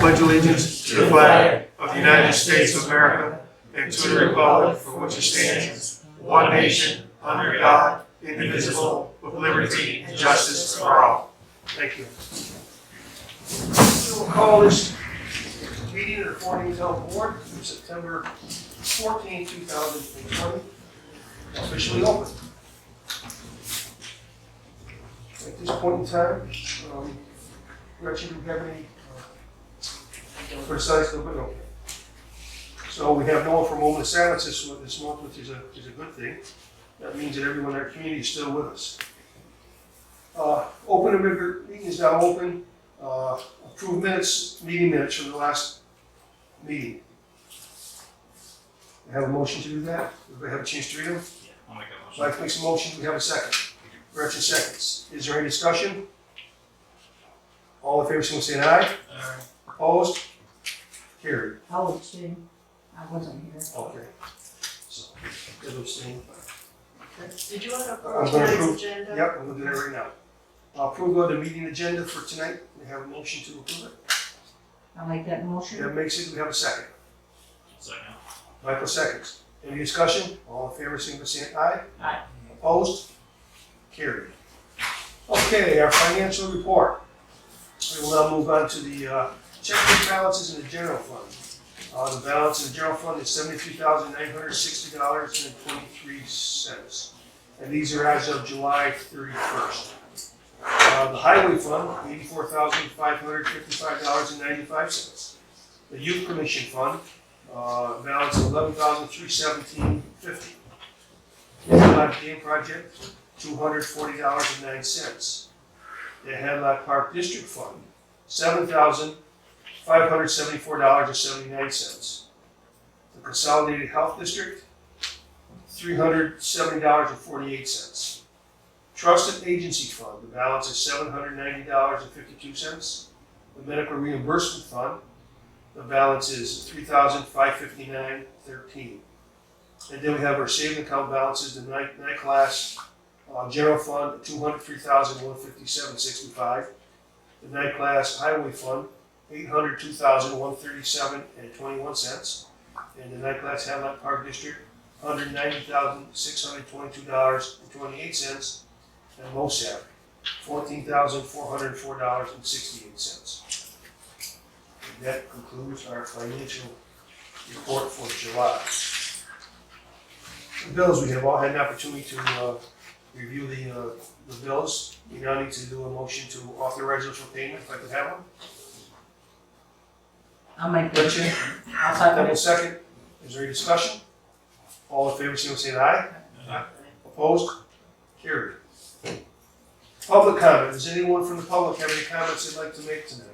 pledge allegiance to the flag of the United States of America and to the republic for which it stands, one nation, under God, indivisible, with liberty and justice for all. Thank you. We will call this meeting of the Fort Untitled Board for September 14, 2020, officially open. At this point in time, Gretchen, do you have any precise? Okay. So we have no one for a moment of silence this month, which is a good thing. That means that everyone in our community is still with us. Open and regular meeting is now open. Approved minutes, meeting minutes from the last meeting. I have a motion to do that. Everybody have a chance to read them? Yeah, I'll make that motion. Mike makes a motion. We have a second. Gretchen seconds. Is there any discussion? All in favor, say aye. Aye. Opposed? Carried. I'll abstain. I wasn't here. Okay. So, good abstain. Did you want to I'm approve gonna tonight's approve. agenda? Yep, I'm gonna do that right now. Approval of the meeting agenda for tonight. We have a motion to approve it. I'll make that motion. That makes it. We have a second. Second. Michael seconds. Any discussion? All in favor, say aye. Aye. Opposed? Carried. Okay, our financial report. We will now move on to the checking balances in the general fund. The balance in the general fund is $73,960.23. And these are as of July 31st. The highway fund, $84,555.95. The youth commission fund, balance of $11,317.50. The Hadlock Dam project, $240.09. The Hadlock Park District Fund, $7,574.79. The Consolidated Health District, $370.48. Trusted Agency Fund, the balance is $790.52. The Medical Reimbursement Fund, the balance is $3,559.13. And then we have our saving account balances, the night class general fund, $203,157.65. The night class highway fund, $802,137.21. And the night class Hadlock Park District, $190,622.28. And LoSAP, $14,404.68. And that concludes our financial report for July. The bills, we have all had an opportunity to review the bills. We now need to do a motion to authorize those for payment, if I could have one. I'll make that. Gretchen, I'll second double it. second. Is there any discussion? All in favor, say aye. Aye. Opposed? Carried. Public comment. Does anyone from the public have any comments they'd like to make tonight?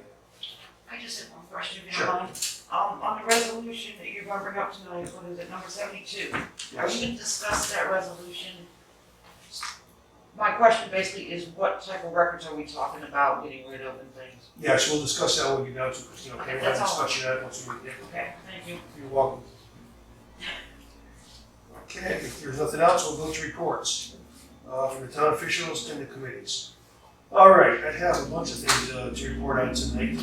I just have one question, if you Sure. don't mind. On the resolution that you're going to bring up tonight, what is it, number 72? Are Yes. we going to discuss that resolution? My question basically is what type of records are we talking about getting rid of and things? Yes, we'll discuss that when we get down to Christine, okay? Okay, We'll have a that's all. discussion on it once we get there. Okay, thank you. You're welcome. Okay, if there's nothing else, we'll go to reports from the town officials and the committees. All right, I have a bunch of things to report on tonight.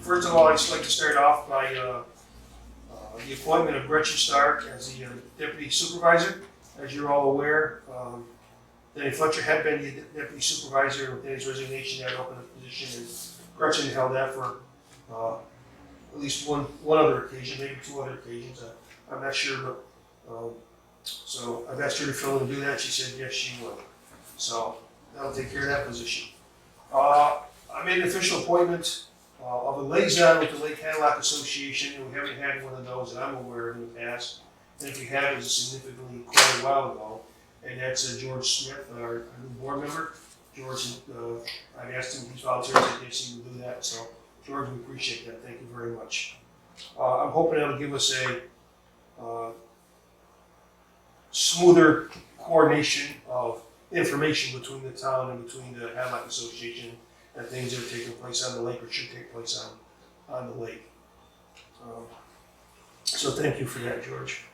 First of all, I'd just like to start off by the appointment of Gretchen Stark as the deputy supervisor. As you're all aware, Danny Fletcher had been the deputy supervisor. With Danny's resignation, had opened the position, and Gretchen held that for at least one other occasion, maybe two other occasions. I'm not sure, but so I've asked her to fill in and do that. She said yes, she would. So that'll take care of that position. I made an official appointment of a liaison with the Lake Hadlock Association, and we haven't had one of those that I'm aware of in the past. And if we have, it was significantly quite a while ago. And that's George Smith, our new board member. George, I've asked him, he's volunteered, said yes, he will do that. So George, we appreciate that. Thank you very much. I'm hoping that'll give us a smoother coordination of information between the town and between the Hadlock Association and things that are taking place on the lake or should take place on the lake. So thank you for that, George.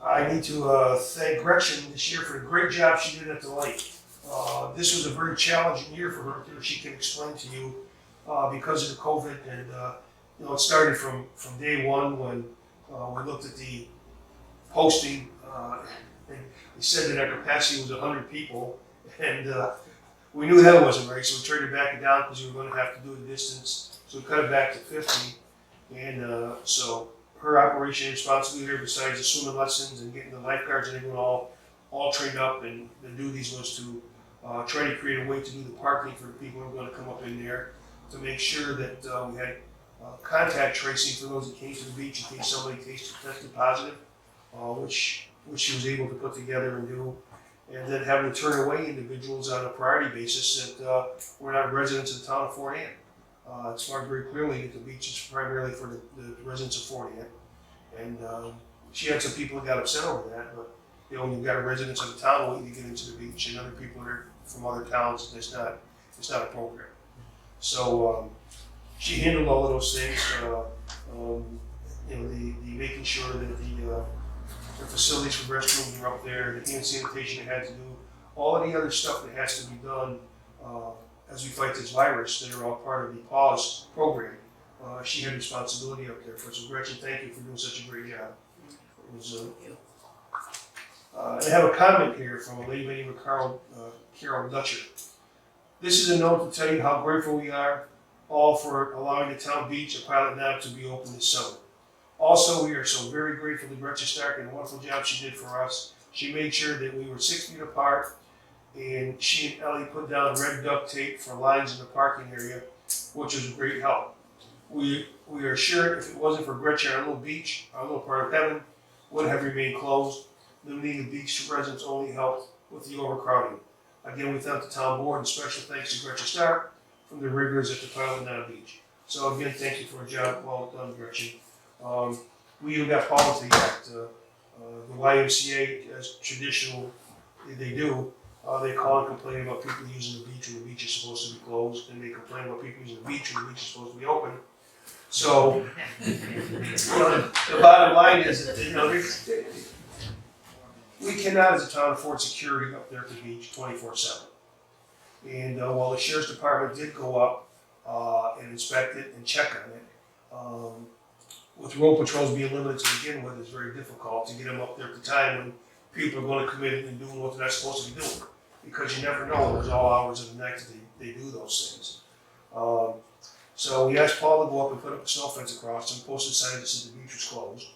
I need to thank Gretchen this year for the great job she did at the lake. This was a very challenging year for her, too. She can explain to you because of the COVID, and it started from day one when we looked at the posting. And they said that our capacity was 100 people, and we knew that wasn't right, so we turned it back down because we were going to have to do the distance. So we cut it back to 50, and so her operation responsibility there, besides the swimming lessons and getting the lifeguards and everyone all trained up, and the duties was to try to create a way to do the parking for the people who were going to come up in there, to make sure that we had contact tracing for those that came to the beach in case somebody tested positive, which she was able to put together and do. And then having to turn away individuals on a priority basis that were not residents of the town of Fort Anne. It's marked very clearly that the beach is primarily for the residents of Fort Anne. And she had some people that got upset over that, but when you've got a residents of the town waiting to get into the beach and other people are from other towns, it's not appropriate. So she handled all of those things, the making sure that the facilities for restrooms were up there, the hand sanitation they had to do, all of the other stuff that has to be done as we fight this virus that are all part of the PAWS program. She had responsibility up there for. So Gretchen, thank you for doing such a great job. It was, I have a comment here from a lady by the name of Carol Dutcher. This is a note to tell you how grateful we are all for allowing the town beach, a pilot now, to be open this summer. Also, we are so very grateful to Gretchen Stark and the wonderful job she did for us. She made sure that we were 6 feet apart, and she and Ellie put down red duct tape for lines in the parking area, which was a great help. We are sure if it wasn't for Gretchen, our little beach, our little part of heaven, would have remained closed. Limiting the beach to residents only helped with the overcrowding. Again, we thank the town board, and special thanks to Gretchen Stark from the riggers at the Pilot Now Beach. So again, thank you for a job well done, Gretchen. We even got Paul to the act. The YMCA, as traditional they do, they call and complain about people using the beach when the beach is supposed to be closed, and they complain about people using the beach when the beach is supposed to be open. So, the bottom line is that we cannot, as a town, afford security up there at the beach 24/7. And while the sheriff's department did go up and inspect it and check on it, with road patrols being limited to begin with, it's very difficult to get them up there at the time when people are going to commit it and doing what they're not supposed to be doing. Because you never know, there's all hours of the night that they do those things. So we asked Paul to go up and put up a snow fence across and posted signs that said the beach was closed.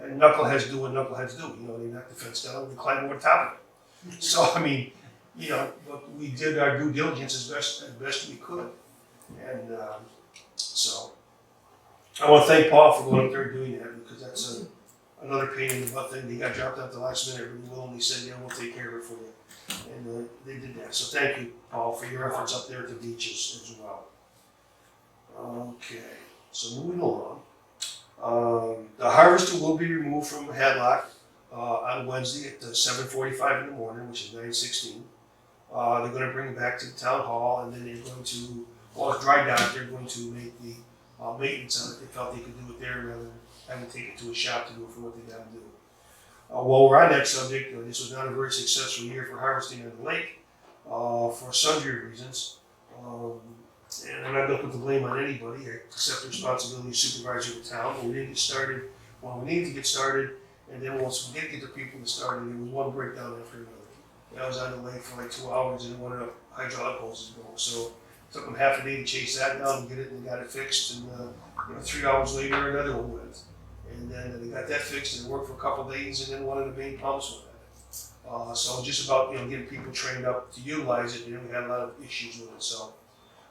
And knuckleheads do what knuckleheads do. They knock the fence down and we climb over the top of it. So, but we did our due diligence as best we could. And so I want to thank Paul for going up there and doing that, because that's another pain in the butt thing. They got dropped out the last minute, but he willingly said, we'll take care of it for you. And they did that. So thank you, Paul, for your efforts up there at the beaches as well. Okay, so moving along. The harvester will be removed from the headlock on Wednesday at 7:45 in the morning, which is 9:16. They're going to bring it back to the town hall, and then they're going to, while it's dry down, they're going to make the maintenance on it. They felt they could do it there rather than having to take it to a shop to do it for what they got to do. While we're on that subject, this was not a very successful year for harvesting on the lake for sundry reasons. And I'm not going to put the blame on anybody. I accept the responsibility of supervisor of the town. But we didn't get started when we needed to get started, and then once we did get the people to start, there was one breakdown after another. I was on the lake for like 2 hours, and one of the hydraulic hoses broke. So it took them half a day to chase that down and get it, and they got it fixed. And 3 hours later, another one went. And then they got that fixed, and it worked for a couple of days, and then one of the main pumps went. So just about getting people trained up to utilize it, and we had a lot of issues with it. So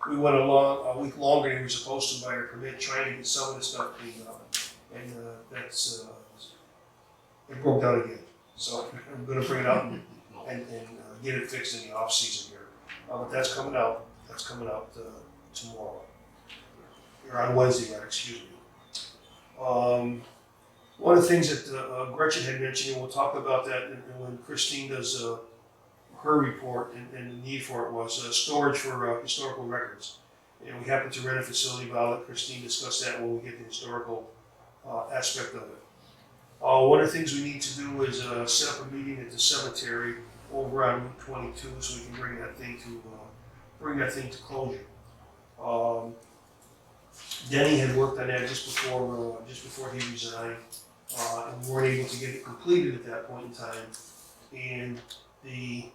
we went along a week longer than we were supposed to by our permit, trying to get some of the stuff cleaned up, and it broke down again. So I'm going to bring it out and get it fixed in the off season here. But that's coming out. That's coming out tomorrow, or on Wednesday, excuse me. One of the things that Gretchen had mentioned, and we'll talk about that when Christine does her report, and the need for it was storage for historical records. And we happen to rent a facility, but I'll let Christine discuss that when we get the historical aspect of it. One of the things we need to do is set up a meeting at the cemetery over on Route 22, so we can bring that thing to closure. Denny had worked on that just before he resigned, and we weren't able to get it completed at that point in time. And the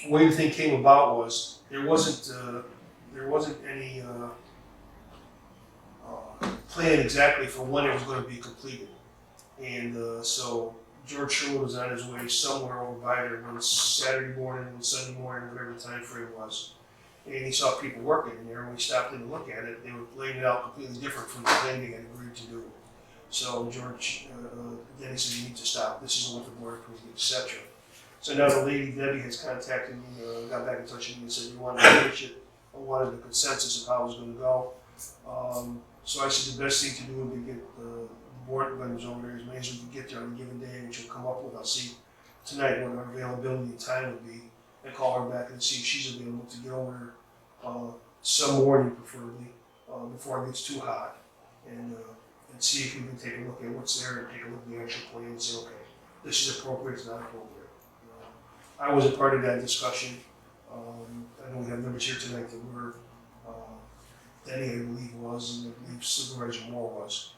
way the thing came about was there wasn't any plan exactly for when it was going to be completed, and so George Sherwood was on his way somewhere over by there one Saturday morning, one Sunday morning, whatever the time frame was. And he saw people working in there. When we stopped in to look at it, they were laying it out completely different from the plan they had agreed to do. So George, then he said, "You need to stop. This isn't what the board approved, etc." So now the lady Debbie has contacted me, got back in touch with me and said, "We wanted to finish it. I wanted the consensus of how it was going to go." So I said the best thing to do would be get the board members over there as many as we can get there on a given day, which we'll come up with. I'll see tonight what our availability and time would be, and call her back and see if she's available to get over there some morning, preferably, before it gets too hot, and see if we can take a look at what's there and take a look at the actual plan and say, okay, this is appropriate, it's not appropriate. I wasn't part of that discussion. I know we have members here tonight that were, Denny, I believe, was, and I believe Supervisor Moore was.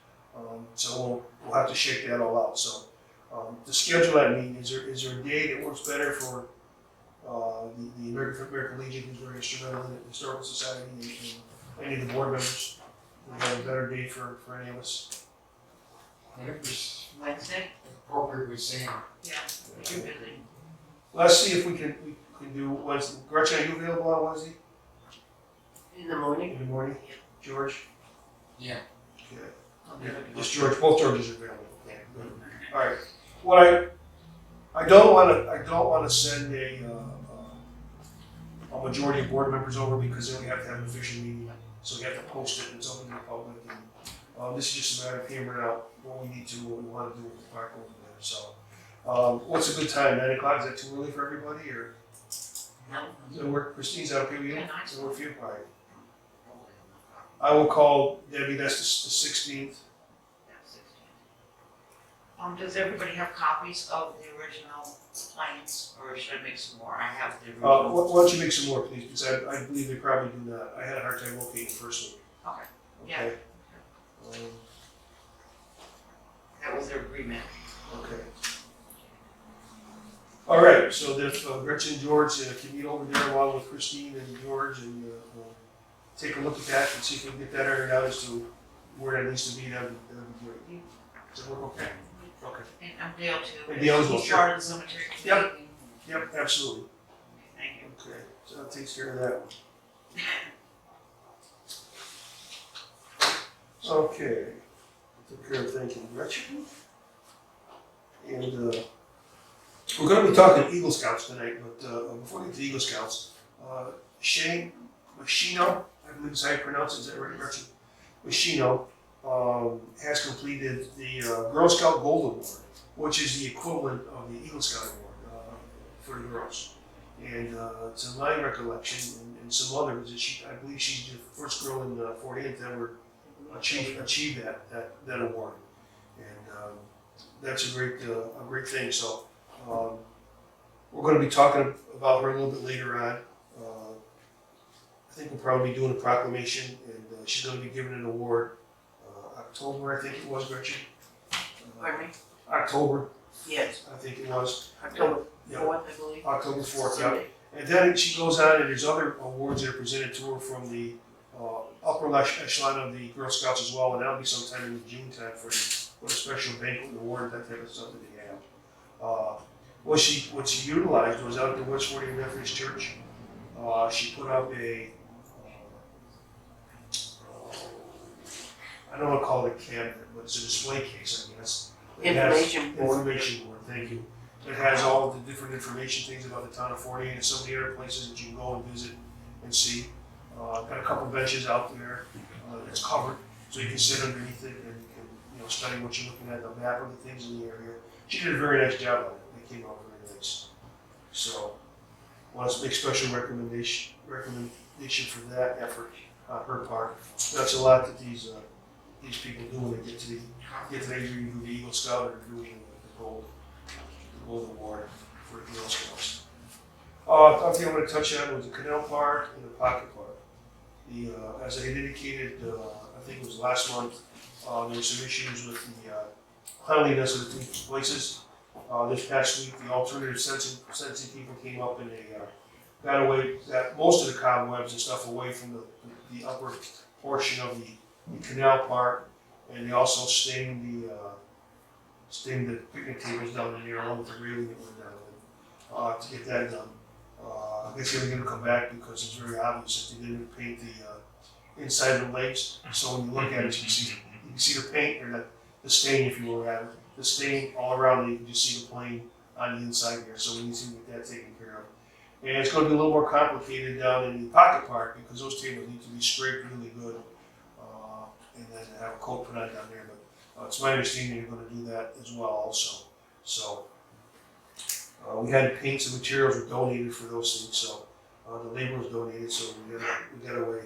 So we'll have to shake that all out. So to schedule that meeting, is there a day that works better for the American Legion, who's very instrumental in the Historical Society, and any of the board members? We have a better date for any of us. It was Wednesday? appropriate with Sam. Yeah, you're busy. Let's see if we can do Wednesday. Gretchen, are you available on Wednesday In the morning? in the morning? George? Yeah. Okay. Okay. Just George, both Georges are available. Okay, good. All right. What I don't want to send a majority of board members over because then we have to have an official meeting. So we have to post it and it's open to the public. And, this is just a matter of hammering out what we need to, what we want to do with the park over there. So, what's a good time? 9 o'clock? Is that too early for everybody, or No. does it work? Christine's out okay with you? Yeah, nice. Does it work for you? All right. I will call Debbie. That's the 16th. Does everybody have copies of the original plans, or should I make some more? I have the original. Why don't you make some more, please? Because I believe they probably do not. I had a hard time locating the first one. Okay, yeah. Okay. That was their agreement. Okay. All right, so if Gretchen and George can meet over there along with Christine and George and take a look at that and see if we can get that ironed out as to where that needs to be, that'd be great. Does that work okay? Okay. And I'm Dale too. And Dale as well, He's sure. part of the cemetery committee. Yep, absolutely. Thank you. Okay, so that takes care of that one. Okay, took care of thanking Gretchen. And we're going to be talking Eagle Scouts tonight, but before we get to Eagle Scouts, Shane Machino, I believe is how you pronounce it, is that right, Gretchen? Machino has completed the Girl Scout Gold Award, which is the equivalent of the Eagle Scout Award for the girls. And to my recollection, and some others, I believe she's the first girl in Fort Hays to ever achieve that award. And that's a great thing. So we're going to be talking about her a little bit later on. I think we'll probably be doing a proclamation, and she's going to be given an award October, I think it was, Gretchen. Pardon me? October, Yes, I think it was. October Yeah. 4th, I believe. October 4th, yeah. Sunday. And then she goes on, and there's other awards that are presented to her from the upper echelon of the Girl Scouts as well, and that'll be sometime in the June time for a special banquet and award, that type of stuff that they have. What she utilized was out at the West Fort Hays Methodist Church. She put up I don't want to call it a cabinet, but it's a display case, I guess. Information board. Information board, thank you. It has all of the different information things about the town of Fort Hays and some of the other places that you can go and visit and see. Got a couple benches out there that's covered, so you can sit underneath it and study what you're looking at, the map of the things in the area. She did a very nice job on it. It came out very nice. So, want to make special recommendation for that effort on her part. That's a lot that these people do when they get to the age where you do the Eagle Scout or doing the gold award for the Girl Scouts. Other thing I want to touch on was the Canal Park and the Pocket Park. as I had indicated, I think it was last month, there were some issues with the cleanliness of the two places. This past week, the alternative sensing people came up and they got most of the cobwebs and stuff away from the upper portion of the canal part, and they also stained the picnic tables down in there along with the railing that went down to get that done. I guess they're gonna come back because it's very obvious that they didn't paint the inside of the legs. So when you look at it, you can see the paint or the stain, if you will, rather. The stain all around it, you can just see the plane on the inside here. So we need to get that taken care of. And it's going to be a little more complicated down in the pocket part because those tables need to be scraped really good and then have a coat put on down there. But it's my understanding you're going to do that as well also. So we had paints and materials were donated for those things. So the labor was donated, so we got away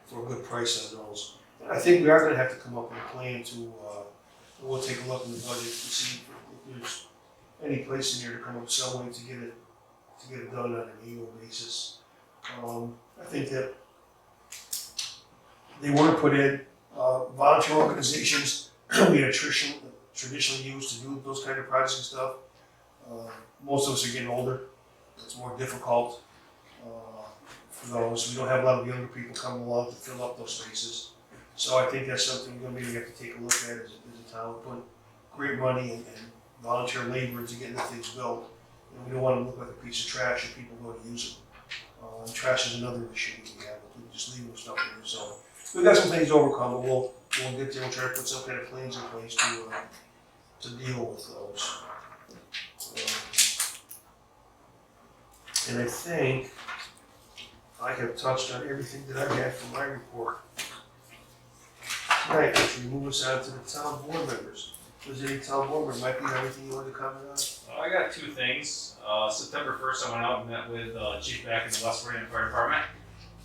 for a good price on those. And I think we are going to have to come up with a plan to, we'll take a look in the budget to see if there's any place in there to come up with some way to get it done on an annual basis. I think that they want to put in volunteer organizations we had traditionally used to do those kind of projects and stuff. Most of us are getting older. It's more difficult for those. We don't have a lot of younger people coming along to fill up those spaces. So I think that's something we're going to maybe have to take a look at as a town. Put great money and volunteer labor into getting the things built. And we don't want to look like a piece of trash if people go to use it. And trash is another issue we have. We just leaving stuff in there. So we've got some things to overcome, but we'll get there and try to put some kind of plans in place to deal with those. And I think I have touched on everything that I had for my report. Right, which will move us on to the town board members. Was there any town board member, Mike, you have anything you wanted to comment on? I got two things. September 1st, I went out and met with Chief Beck in the West Virginia Fire Department.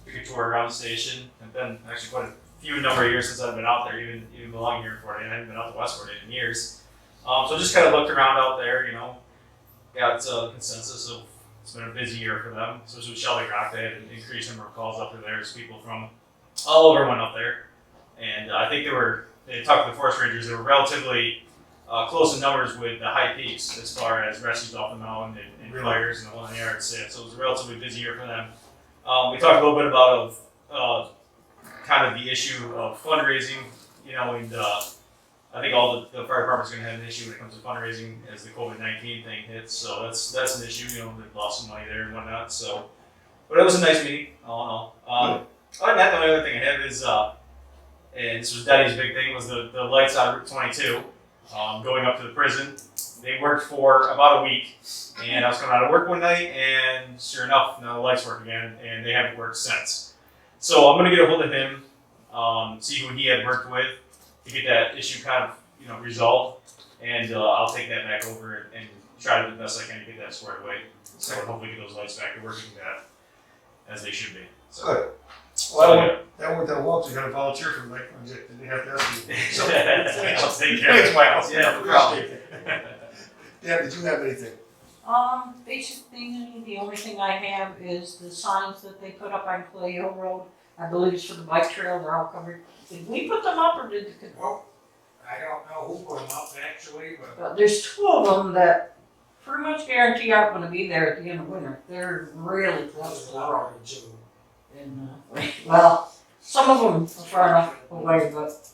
We could tour around the station. It's been actually quite a few number of years since I've been out there, even belonging here for it. I haven't been out to West Virginia in years. So just kind of looked around out there, got consensus of it's been a busy year for them, especially with Shelby Rock. They had an increased number of calls up there as people from all over went up there. And I think they talked to the forest rangers, they were relatively close in numbers with the high peaks as far as rescues off the mountain and fires and the whole yard set. So it was a relatively busy year for them. We talked a little bit about kind of the issue of fundraising, and I think all the fire department's going to have an issue when it comes to fundraising as the COVID-19 thing hits. So that's an issue. They've lost some money there and whatnot. So, but it was a nice meeting, all in all. Other than that, the only other thing I have is, and this was Denny's big thing, was the lights on Route 22 going up to the prison. They worked for about a week, and I was coming out of work one night, and sure enough, now the lights work again, and they haven't worked since. So I'm going to get a hold of him, see who he had worked with, to get that issue kind of resolved, and I'll take that back over and try to do the best I can to get that squared away. So hopefully get those lights back to working as they should be. So, Good. Well, that worked out well because you got a volunteer for the night project and you have to ask me. So, I'll take care of it. Thanks, Miles. Yeah, no problem. Appreciate it. Yeah, did you have anything? Basic thing, the only thing I have is the signs that they put up on Clay Hill Road. I believe it's for the bike trail, they're all covered. Did we put them up or did the, Well, I don't know who put them up actually, but there's two of them that pretty much guarantee aren't gonna be there at the end of winter. They're really close to the road. And, well, some of them are far enough away, but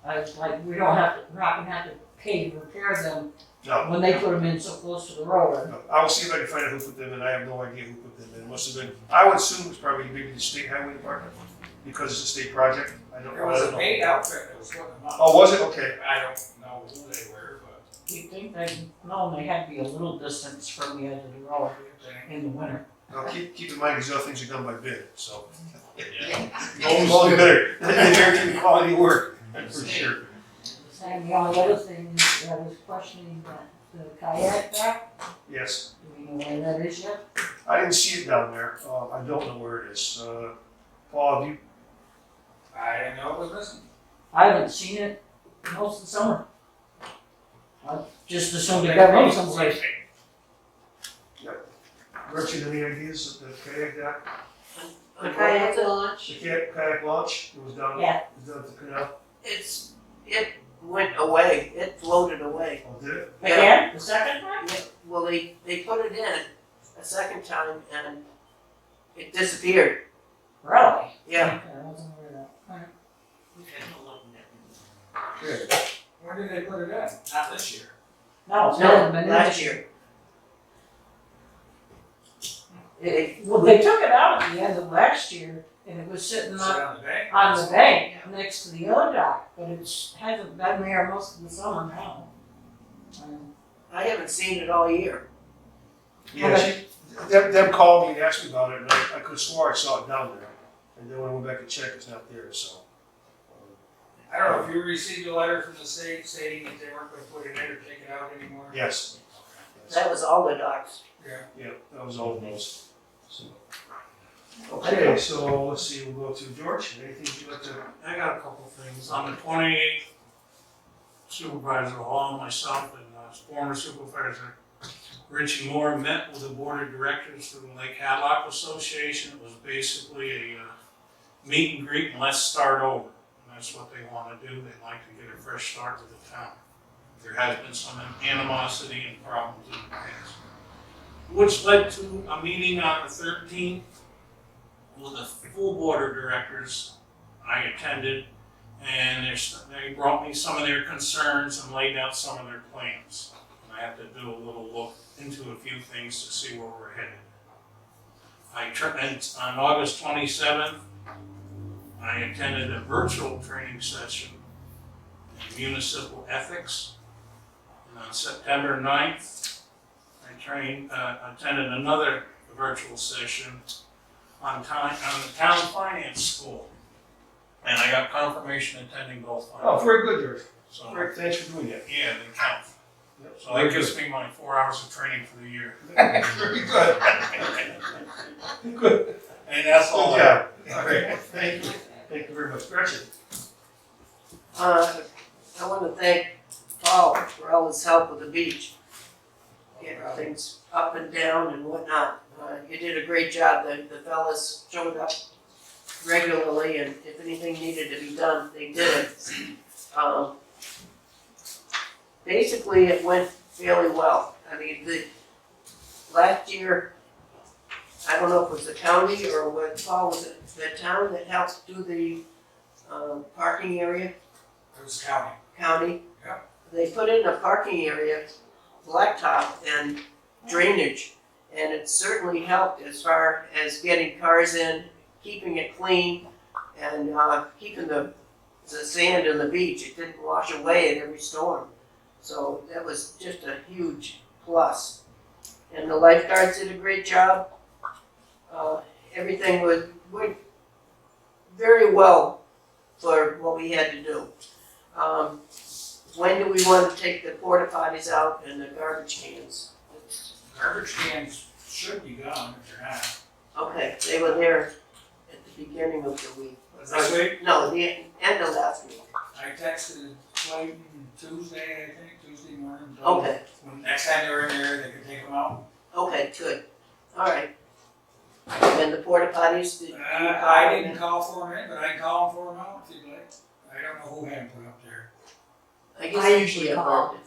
I was like, we're not gonna have to pay to repair them No. when they put them in so close to the road. No. I will see if I can find out who put them in. I have no idea who put them in. It must have been, I would assume it was probably maybe the state highway department because it's a state project. I don't there was a know. paid outfit that was putting them up. Oh, was it? Okay. I don't know who they were, but You'd think they had to be a little distance from the edge of the road in the winter. Now keep in mind these other things are done by bid, so. Yeah. Always better. They guarantee the quality of work, for sure. And the only other thing I was questioning the kayak track. Yes. Do we know where that is yet? I didn't see it down there. I don't know where it is. Paul, have you? I didn't know it was missing. I haven't seen it most of the summer. I just assumed it got moved someplace. Gretchen, any ideas of the kayak dock? On Kayak Williamson, launch. The kayak launch, it was down, Yeah. it was down at the canal. it went away, it floated away. Oh, did it? Yeah. Again, the second time? Yeah, well, they put it in a second time and it disappeared. Really? Yeah. Okay, I wasn't aware of that. Good. when did they put it in? Not this year. No, it's No, not been in last this year. Well, they took it out at the end of last year, and it was sitting Sit up on the bank. on the bank next to the other dock, but it's hasn't been there most of the summer now. I haven't seen it all year. Yeah, them called me and asked me about it, and I could swear I saw it down there. And then when I went back and checked, it's not there, so. I don't know if you received a letter from the state stating that they weren't gonna put it in or take it out anymore? Yes. Yes. That was all the docks. Yeah, that was all of those. So. Okay, so let's see, we'll go to George. Anything you'd like to? I got a couple things. On the 28th, Supervisor Hall, myself, and former Supervisor Richie Moore met with the Board of Directors for the Lake Hadlock Association. It was basically a meet and greet and let's start over. And that's what they want to do. They'd like to get a fresh start with the town. There has been some animosity and problems in the past. Which led to a meeting on the 13th with the full Board of Directors. I attended, and they brought me some of their concerns and laid out some of their plans. And I have to do a little look into a few things to see where we're headed. On August 27th, I attended a virtual training session in municipal ethics. And on September 9th, I attended another virtual session on the town finance school. And I got confirmation attending both. Oh, very good, George. So, Very, thanks for doing that. yeah, they count. Yep. So that gives me my 4 hours of training for the year. Very good. Good. And that's all. Good job. All right, thank you. Thank you very much. Gretchen? I want to thank Paul for all his help with the beach. Getting things up and down and whatnot. You did a great job. The fellas showed up regularly, and if anything needed to be done, they did it. Basically, it went fairly well. I mean, last year, I don't know if it was the county or what, Paul, was it the town that helped do the parking area? It was county. County? Yep. They put in a parking area, blacktop and drainage, and it certainly helped as far as getting cars in, keeping it clean, and keeping the sand in the beach. It didn't wash away in every storm. So that was just a huge plus. And the lifeguards did a great job. Everything went very well for what we had to do. When do we want to take the porta potties out and the garbage cans? Garbage cans should be gone if they're not. Okay, they were there at the beginning of the week. This week, No, the end of last week. I texted Clayton Tuesday, I think, Tuesday morning. Okay, When next time they're in there, they can take them out. okay, good. All right. And the porta potties, did you call I them didn't in? call for them in, but I can call them for them out if you'd like. I don't know who had them put up there. I guess I usually have call. heard it.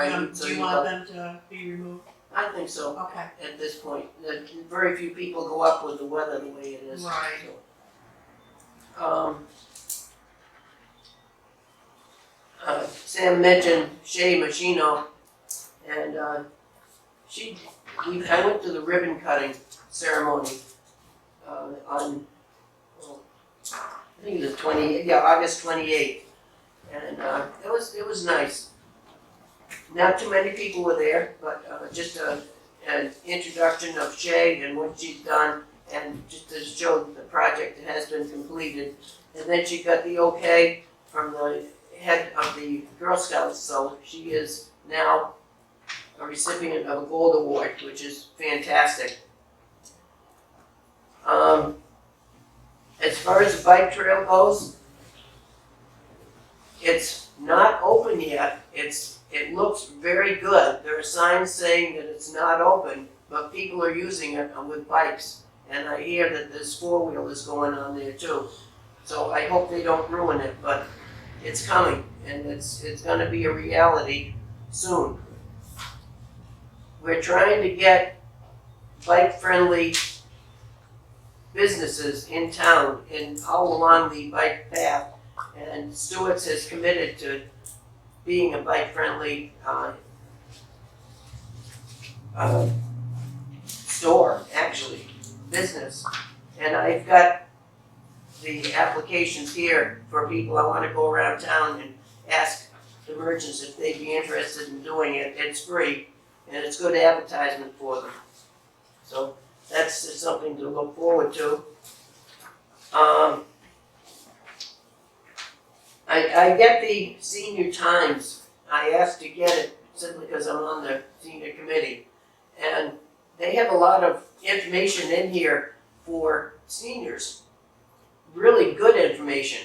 Okay. So Do you want them to be removed? I think so. Okay. At this point, very few people go up with the weather the way it is. Right. So. Sam mentioned Shay Machino, and I went to the ribbon cutting ceremony on, I think it was August 28th, and it was nice. Not too many people were there, but just an introduction of Shay and what she's done, and just to show the project that has been completed. And then she got the okay from the head of the Girl Scouts, so she is now a recipient of a gold award, which is fantastic. As far as the bike trail goes, it's not open yet. It looks very good. There are signs saying that it's not open, but people are using it with bikes, And I hear that there's four-wheelers going on there too. So I hope they don't ruin it, but it's coming and it's gonna be a reality soon. We're trying to get bike-friendly businesses in town and all along the bike path. And Stewart's has committed to being a bike-friendly store, actually, business. And I've got the applications here for people I want to go around town and ask the merchants if they'd be interested in doing it. It's free and it's good advertisement for them. So that's just something to look forward to. I get the Senior Times. I asked to get it simply because I'm on the senior committee. And they have a lot of information in here for seniors. Really good information.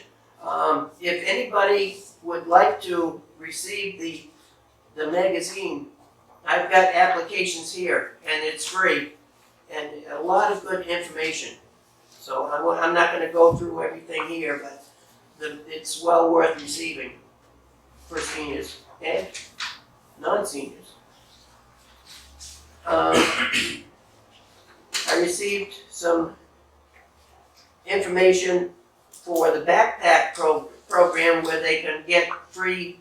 If anybody would like to receive the magazine, I've got applications here and it's free and a lot of good information. So I'm not going to go through everything here, but it's well worth receiving for seniors and non-seniors. I received some information for the backpack program where they can get free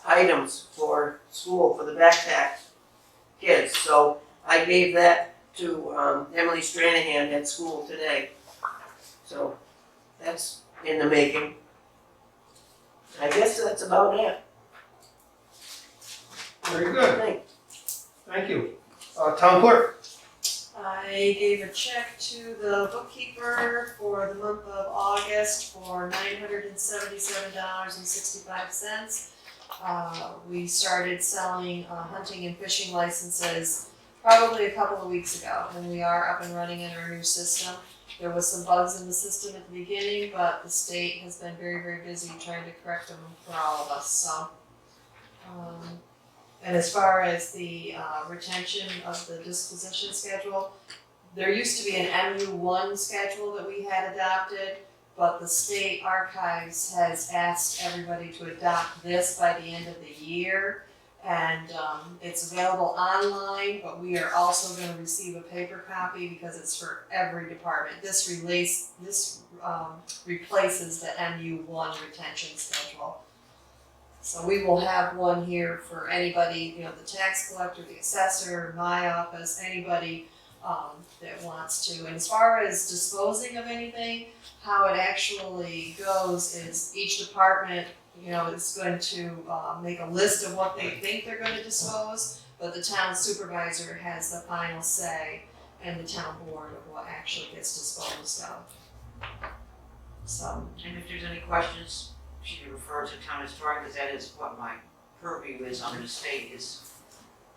items for school for the backpack kids. So I gave that to Emily Stranahan at school today. So that's in the making. I guess that's about it. Very I good, think. thank you. Town clerk? I gave a check to the bookkeeper for the month of August for $977.65. We started selling hunting and fishing licenses probably a couple of weeks ago, and we are up and running in our new system. There was some bugs in the system at the beginning, but the state has been very, very busy trying to correct them for all of us, so. And as far as the retention of the disposition schedule, there used to be an MU1 schedule that we had adopted, but the state archives has asked everybody to adopt this by the end of the year. And it's available online, but we are also going to receive a paper copy because it's for every department. This replaces the MU1 retention schedule. So we will have one here for anybody, you know, the tax collector, the assessor, my office, anybody that wants to. And as far as disposing of anything, how it actually goes is each department, you know, is going to make a list of what they think they're going to dispose, but the town supervisor has the final say and the town board of what actually gets disposed of. So, And if there's any questions, she can refer to town historian, because that is what my purview is under the state, is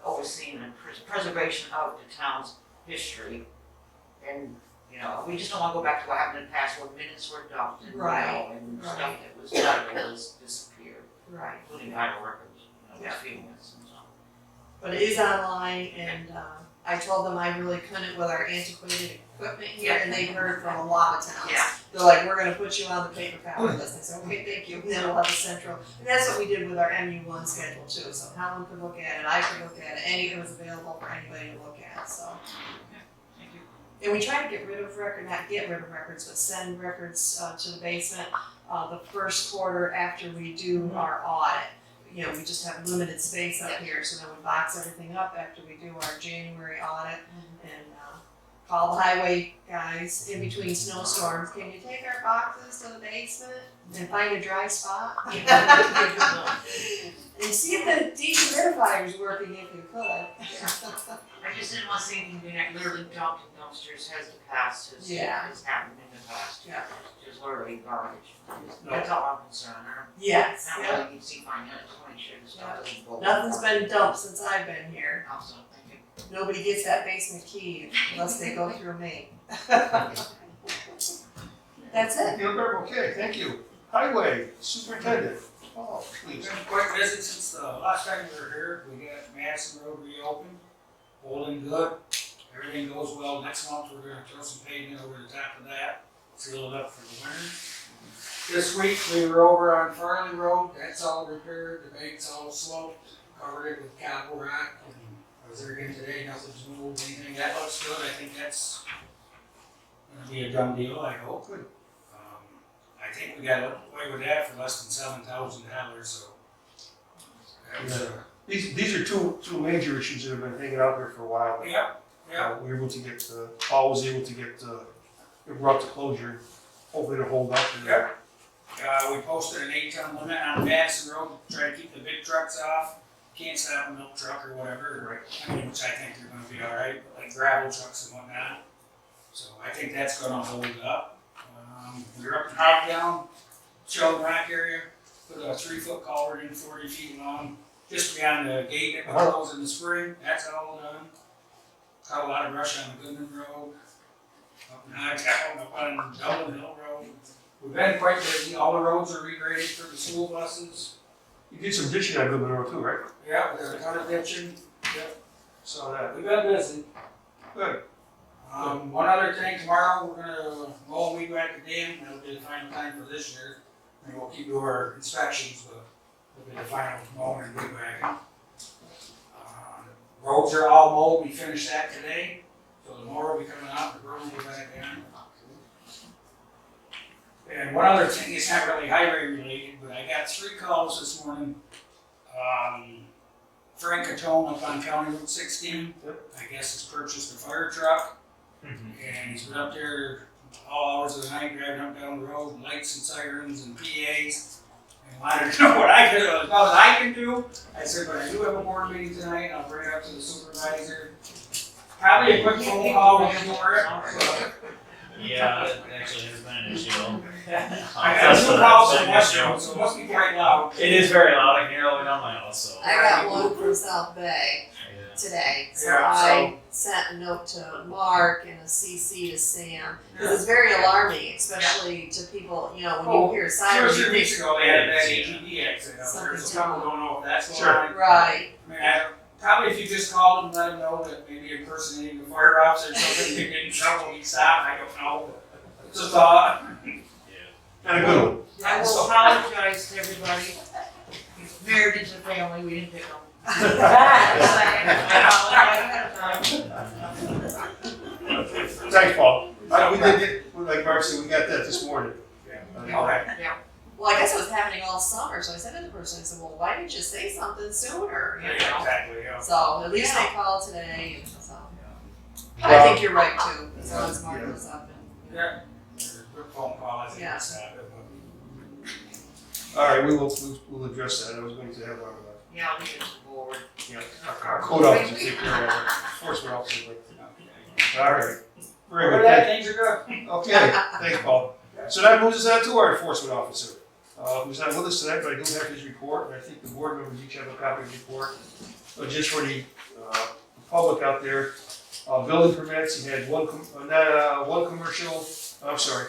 overseeing the preservation of the town's history. And, you know, we just don't want to go back to what happened in the past when minutes were dumped and, Right, and right. stuff that was titled was disappeared, right. including title records, you know, Yeah. films and so. But it is online, and I told them I really couldn't with our antiquated equipment here, and they've heard from a lot of towns. Yeah. They're like, we're gonna put you on the paper copy list. I said, okay, thank you, and then we'll have a central. And that's what we did with our MU1 schedule too, so Helen could look at it, I could look at it, it was available for anybody to look at, so. Thank you. And we try to get rid of not get rid of records, but send records to the basement the first quarter after we do our audit. You know, we just have limited space up here, so then we box everything up after we do our January audit and call the highway guys in between snowstorms. Can you take our boxes to the basement and find a dry spot? And see if the dehumidifier's working if you could. I just didn't want to see anything being literally dumped in dumpsters has has happened in the past. Yeah. Just literally garbage. That's all I'm concerned. Yes. I Yeah. don't really need to see fine, I just want to make sure the stuff doesn't go. Nothing's been dumped since I've been here. Awesome, thank you. Nobody gets that basement key unless they go through me. That's it. Okay, thank you. Highway Superintendent, oh, please. We've been quite busy since the last time we were here. We got Madison Road reopened, holding good. everything goes well, next month we're gonna throw some pavement over the top of that, seal it up for the winter. This week, we were over on Farley Road, that's all repaired, the bank's all sloped, covered it with cobble rock, and I was there again today, nothing's moved, anything, that looks good, I think that's gonna be a done deal, I hope. Good. I think we got away with that for less than $7,000, so. That was, These are two major issues that have been hanging out there for a while. yeah, We were able to get, Paul was able to get, it brought to closure, hopefully to hold up. Yeah. We posted an 8-ton limit on Madison Road, try to keep the big trucks off. Can't stop a milk truck or whatever, right? I mean, which I think they're gonna be all right, but like gravel trucks and whatnot. So I think that's gonna hold up. We're up in Hogtown, Sheldon Rock area, put a 3-foot culvert in 40 feet long, just beyond the gate that we close in the spring. That's all done. Got a lot of brush on the Goodman Road, up in Hogtown, up on Dublin Hill Road. We've been quite busy. All the roads are regraded for the school buses. You did some ditching on Goodman Road too, right? Yeah, we got a ton of ditching. Saw that. We've been busy. Good. One other thing, tomorrow we're gonna mow and weed whack the dam. That'll be the final time for this year. And we'll keep doing our inspections, but it'll be the final mowing and weed whacking. Roads are all mowed. We finished that today. So the mower will be coming out, the road will be back in. And one other thing, it's not really highway related, but I got 3 calls this morning. Frank Catone up on County Route 16, I guess has purchased a fire truck. And he's been up there all hours of the night driving up down the road, lights and sirens and PAs. And wanted to know what I could, as well as I can do. I said, but I do have a board meeting tonight, I'll bring it up to the supervisor. Probably a quick phone call will ignore it. Yeah, that actually has been an issue. I got 2 calls from West Road, so it must be quite loud. It is very loud. I can hear all the way down my house. So. I got one from South Bay Yeah. today, so Yeah, I sent a note to Mark and a CC to Sam. Because it's very alarming, especially to people, you know, when you hear 2 or sirens. 3 you weeks think- ago, they had that ATV accident up there, so Something's people don't know if that's going Sure. on. Right. I mean, probably if you just called and let them know that maybe impersonating the fire officer or something, they get in trouble, he stopped, I don't know. It's a thought. And a good one. I will apologize to everybody. Married into the family, we didn't pick them. Thanks, Paul. We did get, like Mark said, we got that this morning. Okay. Well, I guess it was happening all summer, so I said to the person, I said, well, why didn't you say something sooner, you know? Exactly, yeah. So at least they called today, and so. I think you're right too, as long as Mark goes up and. Yeah. Quick phone call, I think Yeah. it's happened, All right, we'll address that. I was going to have Yeah, I'll leave it to the board. our code officer take care of that, enforcement officer. But, all right. Very but good. that, things are good. Okay, thanks, Paul. So that moves us on to our enforcement officer, who's not with us tonight, but I do have his report, and I think the board members each have a copy of the report. But just for the public out there, building permits, he had one commercial, I'm sorry,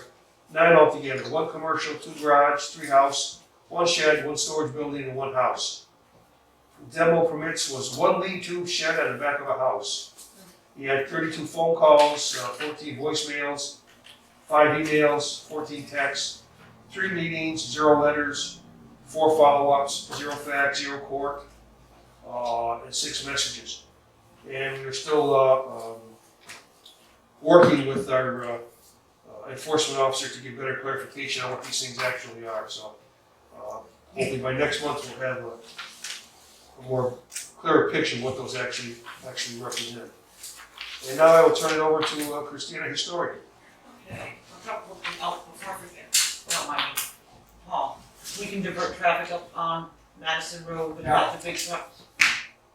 9 altogether, 1 commercial, 2 garage, 3 house, 1 shed, 1 storage building, and 1 house. Demo permits was 1 lean-to shed at the back of a house. He had 32 phone calls, 14 voicemails, 5 emails, 14 texts, 3 meetings, 0 letters, 4 follow-ups, 0 fax, 0 court, and 6 messages. And we're still working with our enforcement officer to get better clarification on what these things actually are. So hopefully by next month we'll have a more clearer picture of what those actually represent. And now I will turn it over to Christina, historian. Okay, a couple of things, before I forget, well, Paul, we can divert traffic up on Madison Road without the big trucks.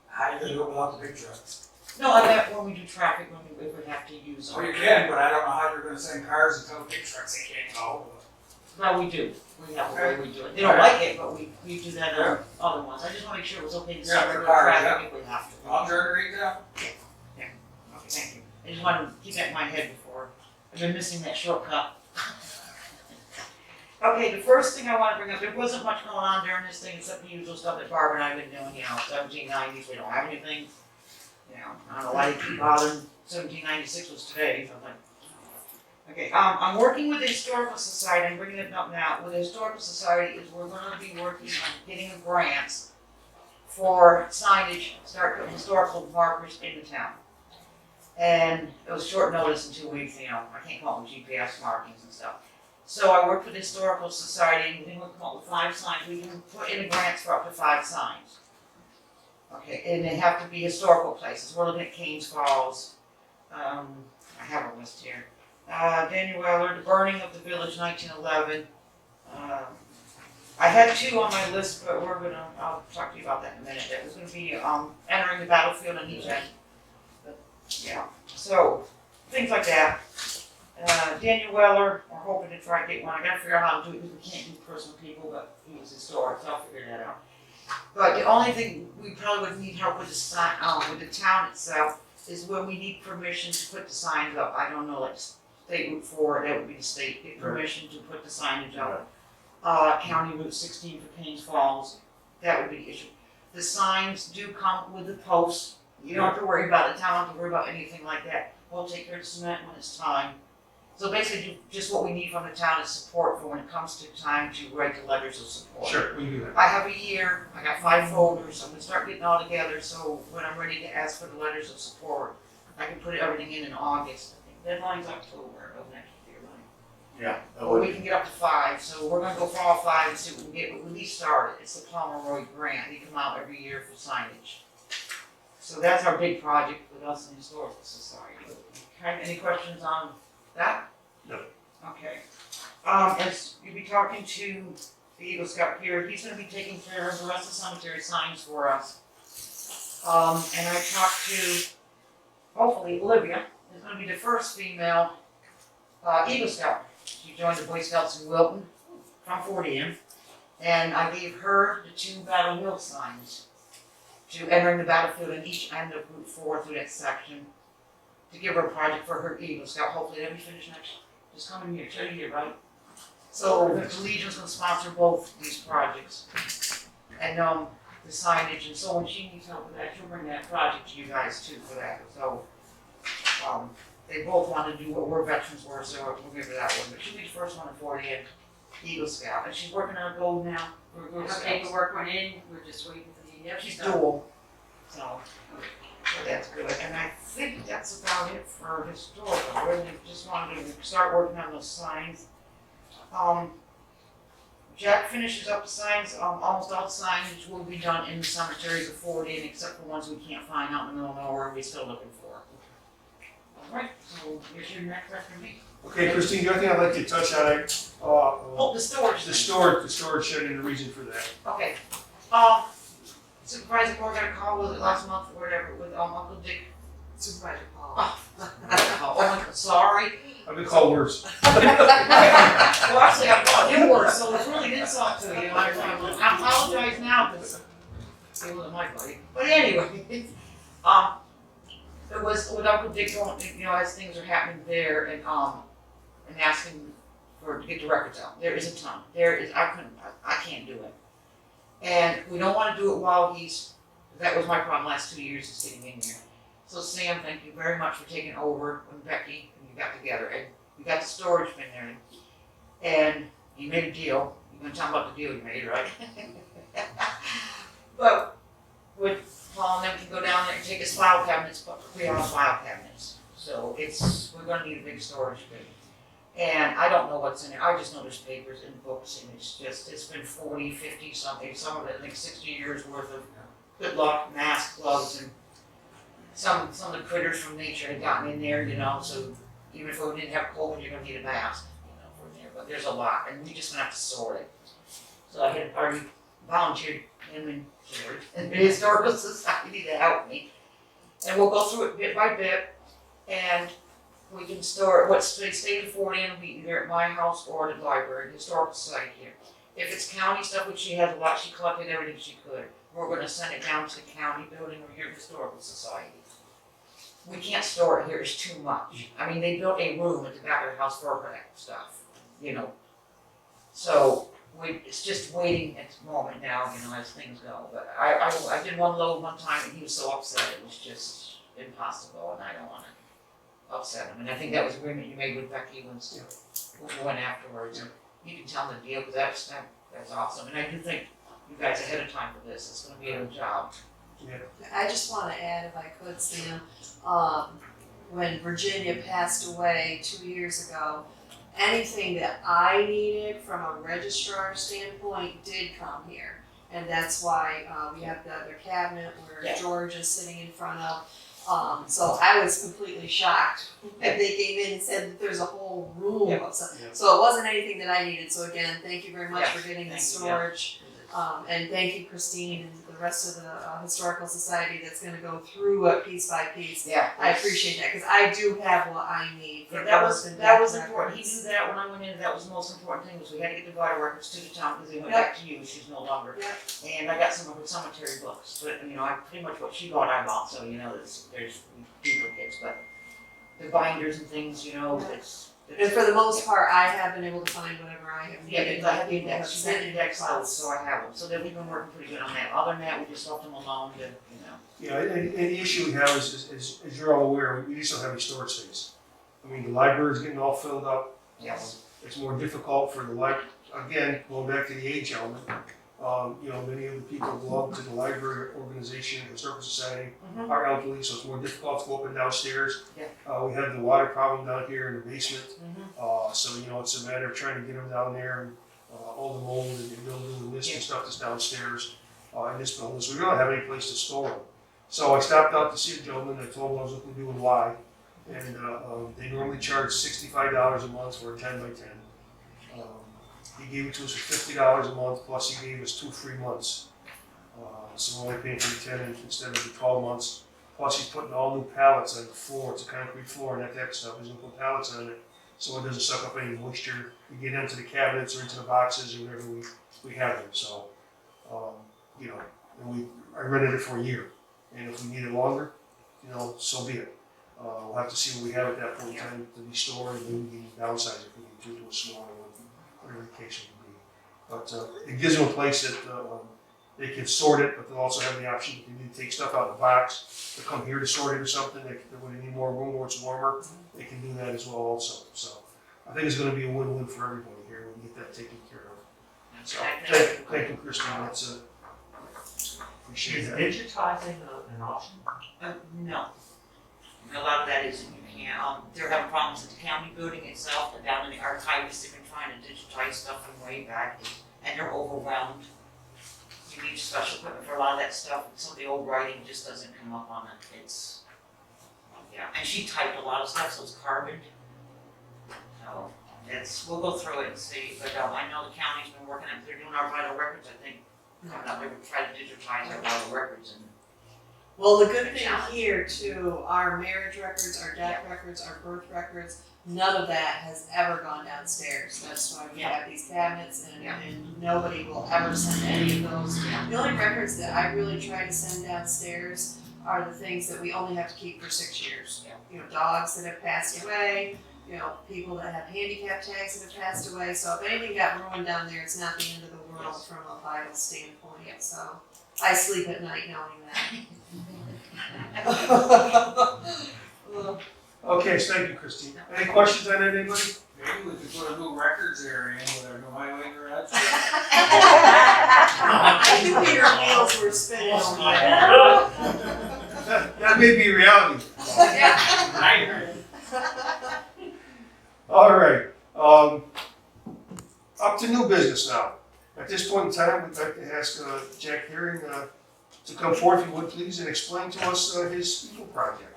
How you gonna do it without the big trucks? No, I meant when we do traffic, when we would have to use So them. you can, but I don't know how you're gonna send cars and tell big trucks they can't go. Well, we do, we have a way we do it. They don't like it, but we do that on other ones. I just wanna make sure it was okay to Yeah, separate the cars, traffic if we have to. Long journey down? Okay, thank you. I just wanted to keep that in my head before. I've been missing that shortcut. Okay, the first thing I want to bring up, there wasn't much going on during this thing except the usual stuff that Barbara and I have been doing, you know, 1790s, we don't have anything. Yeah, I don't know why they keep bothering, 1796 was today, so I'm like. Okay, I'm working with the Historical Society, I'm bringing it up now, with the Historical Society is we're gonna be working on getting grants for signage, start putting historical markers in the town. And it was short notice in 2 weeks, you know, I can't come up with GPS markings and stuff. So I worked with the Historical Society, and we come up with 5 signs, we can put in grants for up to 5 signs. Okay, and they have to be historical places, we're looking at Kane's Falls, I have a list here. Daniel Weller, the burning of the village, 1911. I had 2 on my list, but I'll talk to you about that in a minute. That was gonna be, entering the battlefield on each end. But, yeah, so, things like that. Daniel Weller, we're hoping to try to get one. I gotta figure out how to do it because we can't do personal people, but he was historic, so I'll figure that out. But the only thing we probably would need help with the sign, with the town itself, is when we need permission to put the signs up. I don't know, like State Route 4, that would be the state, get permission to put the signage up. County Route 16 for Kane's Falls, that would be the issue. The signs do come with the posts. You don't have to worry about it, the town don't have to worry about anything like that. We'll take care of the cement when it's time. So basically, just what we need from the town is support for when it comes to time to write the letters of support. Sure, we can do that. I have a year, I got 5 folders, I'm gonna start getting all together, so when I'm ready to ask for the letters of support, I can put everything in August. I think deadline's October of next year, right? Yeah, that Well, would, we can get up to 5, so we're gonna go for all 5 and see what we can get, but we at least started. It's the Pomeroy grant, they come out every year for signage. So that's our big project with us in the Historical Society. Okay, any questions on that? No. Okay. As you'll be talking to the Eagle Scout here, he's gonna be taking care of the rest of the cemetery signs for us. And I talked to, hopefully, Olivia is gonna be the first female Eagle Scout. She joined the Boy Scouts in Wilton from Fort Ian, and I gave her the 2 Battle Hill signs to entering the battlefield in each end of Route 4 through that section to give her a project for her Eagle Scout. Hopefully that'll be finished next, this coming year, 2 year, right? So the Legion's gonna sponsor both these projects. And the signage, and so when she needs help with that, she'll bring that project to you guys too for that. So they both want to do what we're veterans were, so we'll give her that one. But she'll be the first one in 40 Eagle Scout, and she's working on a gold now for Girl Her Scouts. paperwork went in, we're just waiting for the, She's dual, so that's good. And I think that's about it for historical. I really just wanted to start working on those signs. Jack finishes up the signs, almost all the signage will be done in the cemetery before it in, except for ones we can't find out in the middle of nowhere, we're still looking for. Alright, so here's your next after me. okay, Christine, the other thing I'd like to touch on, Oh, the storage. the storage shed and the reason for that. Okay, Supervisor Moore got a call, was it last month or whatever, with, Uncle Dick. Supervisor Paul. Oh my God, sorry. I've been called worse. Well, actually, I thought him worse, so it's really an insult to you. I apologize now, because it wasn't my buddy. But anyway, it was with Uncle Dick going, you know, as things are happening there, and asking to get the records out. There is a ton. I can't do it. And we don't want to do it while that was my problem last 2 years, is getting in there. So Sam, thank you very much for taking over when Becky and you got together, and we got the storage bin there, and you made a deal. You're gonna talk about the deal you made, right? But with Paul and them can go down there and take his file cabinets, but we have file cabinets. So we're gonna need a big storage bin. And I don't know what's in there, I just know there's papers and books, and it's been 40, 50 something, some of it, I think 60 years worth of good luck, masks, gloves, and some of the critters from nature had gotten in there, you know, so even if we didn't have COVID, you're gonna need a mask, you know, for there, but there's a lot, and we just gonna have to sort it. So I had already volunteered him and Jared and the Historical Society to help me. And we'll go through it bit by bit, and we can store what's stayed in Fort Ann will be either at my house or the library, the Historical Society here. If it's county stuff, which she has a lot, she collected everything she could, we're gonna send it down to the county building or here at the Historical Society. We can't store it here, it's too much. I mean, they built a room at the back of the house for that stuff, you know. So it's just waiting at the moment now, you know, as things go. But I did one load one time and he was so upset, it was just, impossible, and I don't wanna upset him. And I think that was agreement you made with Becky once we went afterwards. You can tell them the deal, because that's awesome. And I do think you guys ahead of time for this, it's gonna be a good job. I just wanna add, if I could, Sam, when Virginia passed away 2 years ago, anything that I needed from a registrar standpoint did come here. And that's why, we have the other cabinet where Yeah. George is sitting in front of. So I was completely shocked when they came in and said that there's a whole room Yeah. of stuff. Yeah. So it wasn't anything that I needed, so again, thank you very much Yes, for getting the thank you, storage. And thank you, Christine, and the rest of the Historical Society that's gonna go through it piece by piece. Yeah. I appreciate that, cause I do have what I need for Yeah, that birth and that was death important. He records. knew that when I went in, that was the most important thing, was we had to get the vital records to the town, because they went Yep. back to you, she's no longer. Yep. And I got some of her cemetery books, but, you know, I pretty much what she bought, I bought, so, you know, there's duplicates, but the binders and things, you know, Yeah. it's. And for the most part, I have been able to find whatever I have Yeah, needed. because I have the People have index, she sent did in index those, requests. so I have them, so that we've been working pretty good on that. Other than that, we just left them alone to, you know. Yeah, and the issue we have is, as you're all aware, we just don't have any storage space. I mean, the library's getting all filled up. Yes. It's more difficult for the again, going back to the age element. You know, many of the people who belong to the library organization, the Historical Society, are elderly, so it's more difficult to go up and downstairs. Yeah. We have the water problem down here in the basement. Mhm. So, you know, it's a matter of trying to get them down there and, all the mold and mildew and mist and stuff that's downstairs, in this building. So we don't have any place to store them. So I stopped out to see a gentleman, I told him I was looking to do a Y. And, they normally charge $65 a month for a 10x10. He gave it to us for $50 a month, plus he gave us 2 free months. So we're only paying for the 10 instead of the 12 months. Plus he's putting all new pallets on the floor, it's a concrete floor and that type of stuff, he's gonna put pallets on it, so it doesn't suck up any moisture. We get into the cabinets or into the boxes or whatever we have them, so, you know, and I rented it for a year. And if we need it longer, you know, so be it. We'll have to see what we have at that point in time to be stored, and then we can downsize if we need to a smaller one, whatever the case would be. But it gives them a place that they can sort it, but they'll also have the option, if they need to take stuff out of the box, to come here to sort it or something, when they need more room or it's warmer, they can do that as well also. So I think it's gonna be a win-win for everybody here, we can get that taken care of. So, thank you, Christine, that's, appreciate Is that. digitizing an option? No. A lot of that is you can't, they're having problems with the county building itself, and down in the archives, they've been trying to digitize stuff from way back, and they're overwhelmed. You need special equipment for a lot of that stuff, and some of the old writing just doesn't come up on it, yeah, and she typed a lot of stuff, so it's carbon. So, we'll go through it and see, but I know the county's been working on, they're doing our vital records, I think, coming up, they're trying to digitize our vital records, and Well, the good thing here too, our marriage records, our death records, our birth records, none of that has ever gone downstairs. That's why we have these cabinets and nobody will ever send any of those. The only records that I really try to send downstairs are the things that we only have to keep for 6 years. You know, dogs that have passed away, you know, people that have handicap tags that have passed away. So if anything got ruined down there, it's not the end of the world from a vital standpoint. So I sleep at night knowing that. Okay, so thank you, Christine. Any questions on that, anybody? Maybe we could put a new records area in with our new highway garage. I think your wheels were spinning over there. That may be reality. All right, up to new business now. At this point in time, we'd like to ask Jack Herring to come forward, if you would please, and explain to us his Eagle project.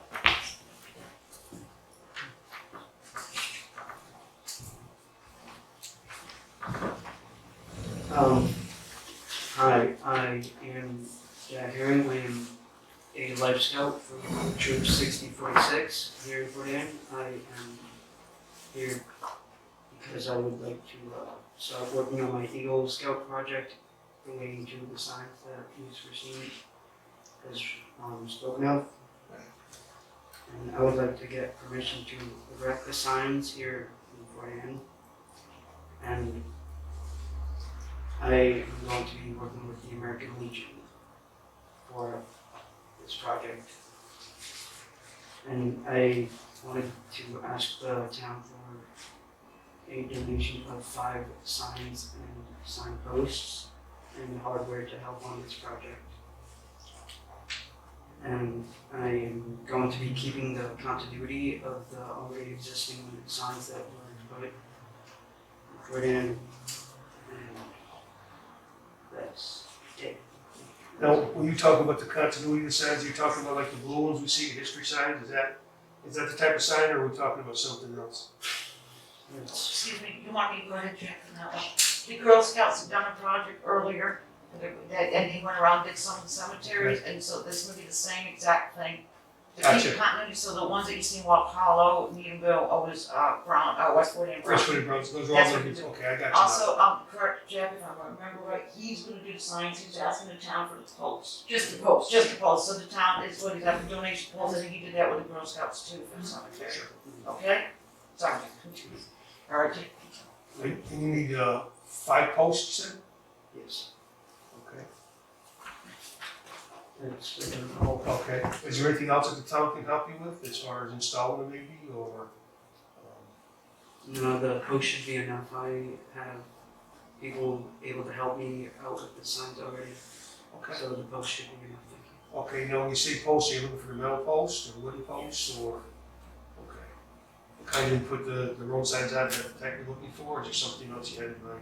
Hi, I am Jack Herring. I am a Life Scout from Troop 6046 here in Fort Anne. I am here because I would like to start working on my Eagle Scout project relating to the signs that he's received as spoken of. And I would like to get permission to erect the signs here in Fort Anne. And I am going to be working with the American Legion for this project. And I wanted to ask the town for a donation of 5 signs and sign posts and hardware to help on this project. And I am going to be keeping the continuity of the already existing signs that were put in, and that's it. Now, when you talk about the continuity of the signs, you're talking about like the blue ones we see, the history signs, is that the type of sign, or are we talking about something else? It's, Excuse me, you want me to go ahead and check on that one? The Girl Scouts have done a project earlier, and he went around, did some of the cemeteries, and so this would be the same exact thing. To Gotcha. keep continuity, so the ones that you see in Walk Hollow, Needhamville, Otis, Brown, Westwood and Brown. Freshwood and Browns, those are all That's gonna what be, we do. okay, I got you. Also, correct, Jeff, if I remember right, he's gonna do the signs, he's asking the town for the posts. Just the post. Just the posts, so the town is what he's after donation posts, I think he did that with the Girl Scouts too for the cemetery. Okay? Sorry. All right. And you need, 5 posts, you said? yes, Okay. it's within the whole. Okay, is there anything else that the town can help you with, as far as installing them maybe, or? No, the post should be enough. I have people able to help me out with the signs already, Okay, so the post should be enough, thank you. okay, now when you say posts, are you looking for the metal posts, or wooden posts, or? Okay. What kind of put the road signs out that you're looking for, or is there something else you had in mind?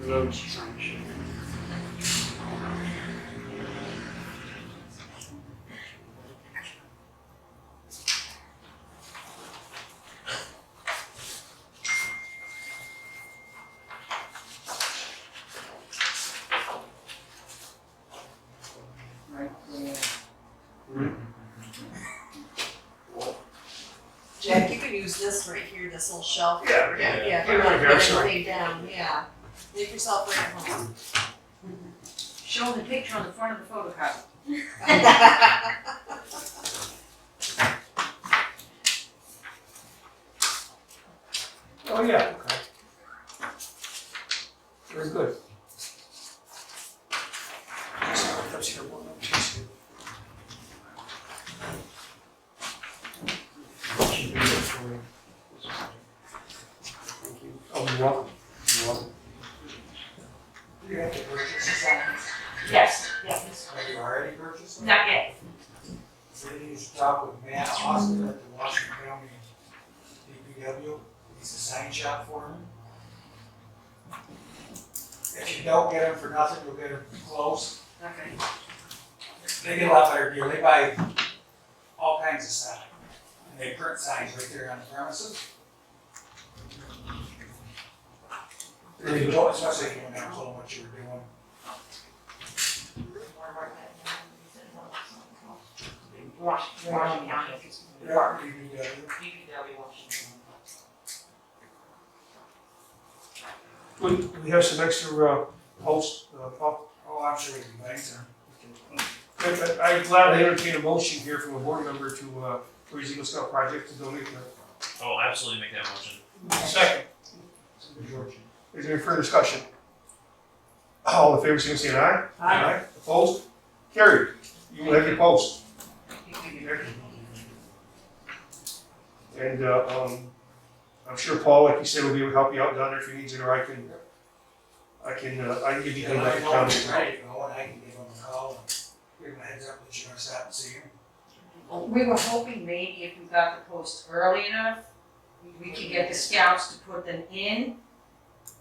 The road sign should. Right, yeah. Jack, you can use this right here, this little shelf. Yeah, Yeah, if you yeah, wanna yeah, put sure. anything down, yeah. Make yourself right at home. Show the picture on the front of the photocopy. Oh, yeah, okay. Very good. That's here, one, that's here. Should be good for this project. Thank you. Oh, you're welcome, you're welcome. You have to purchase the signs? Yes, yes, Have you already purchased them? not yet. So you need to talk with Matt Austin at the Washington County DPW. He's a sign shop for him. If you don't get them for nothing, you'll get them close. Okay. They get a lot better deal. They buy all kinds of signs. And they print signs right there on the premises. If you don't, especially if you don't have told what you were doing. Washington County. Yeah, DPW. DPW Washington. We have some extra, posts, Paul. Oh, I'm sure we can find some. I'm glad to entertain a motion here from a board member to, for his Eagle Scout project to donate the. Oh, absolutely make that motion. Second. Is there any further discussion? All in favor, say an aye. Aye. Opposed? Carried. You will have your post. And, I'm sure Paul, like you said, will be able to help you out down there if he needs it, or I can give you Yeah, the I know it's comment. ready to go, and I can give them a call and give them a heads up that you're gonna stop and see them. We were hoping maybe if we got the post early enough, we could get the scouts to put them in.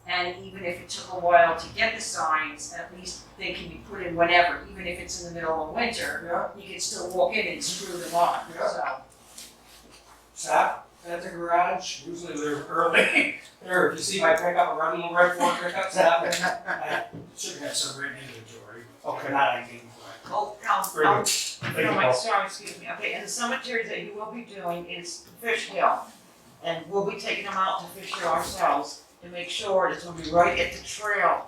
And even if it took a while to get the signs, at least they can be put in whenever, even if it's in the middle of winter. You can still walk in and screw them on, Yeah. so. Stop at the garage, usually they're early. There, if you see my pickup, a little red Ford pickup, stop and I should have some written inventory. Okay. Not I can. Oh, Very good. If Thank you you, don't mind, Paul. sorry, excuse me. Okay, and the cemeteries that you will be doing is Fish Hill. And we'll be taking them out to Fish Hill ourselves to make sure it's gonna be right at the trail.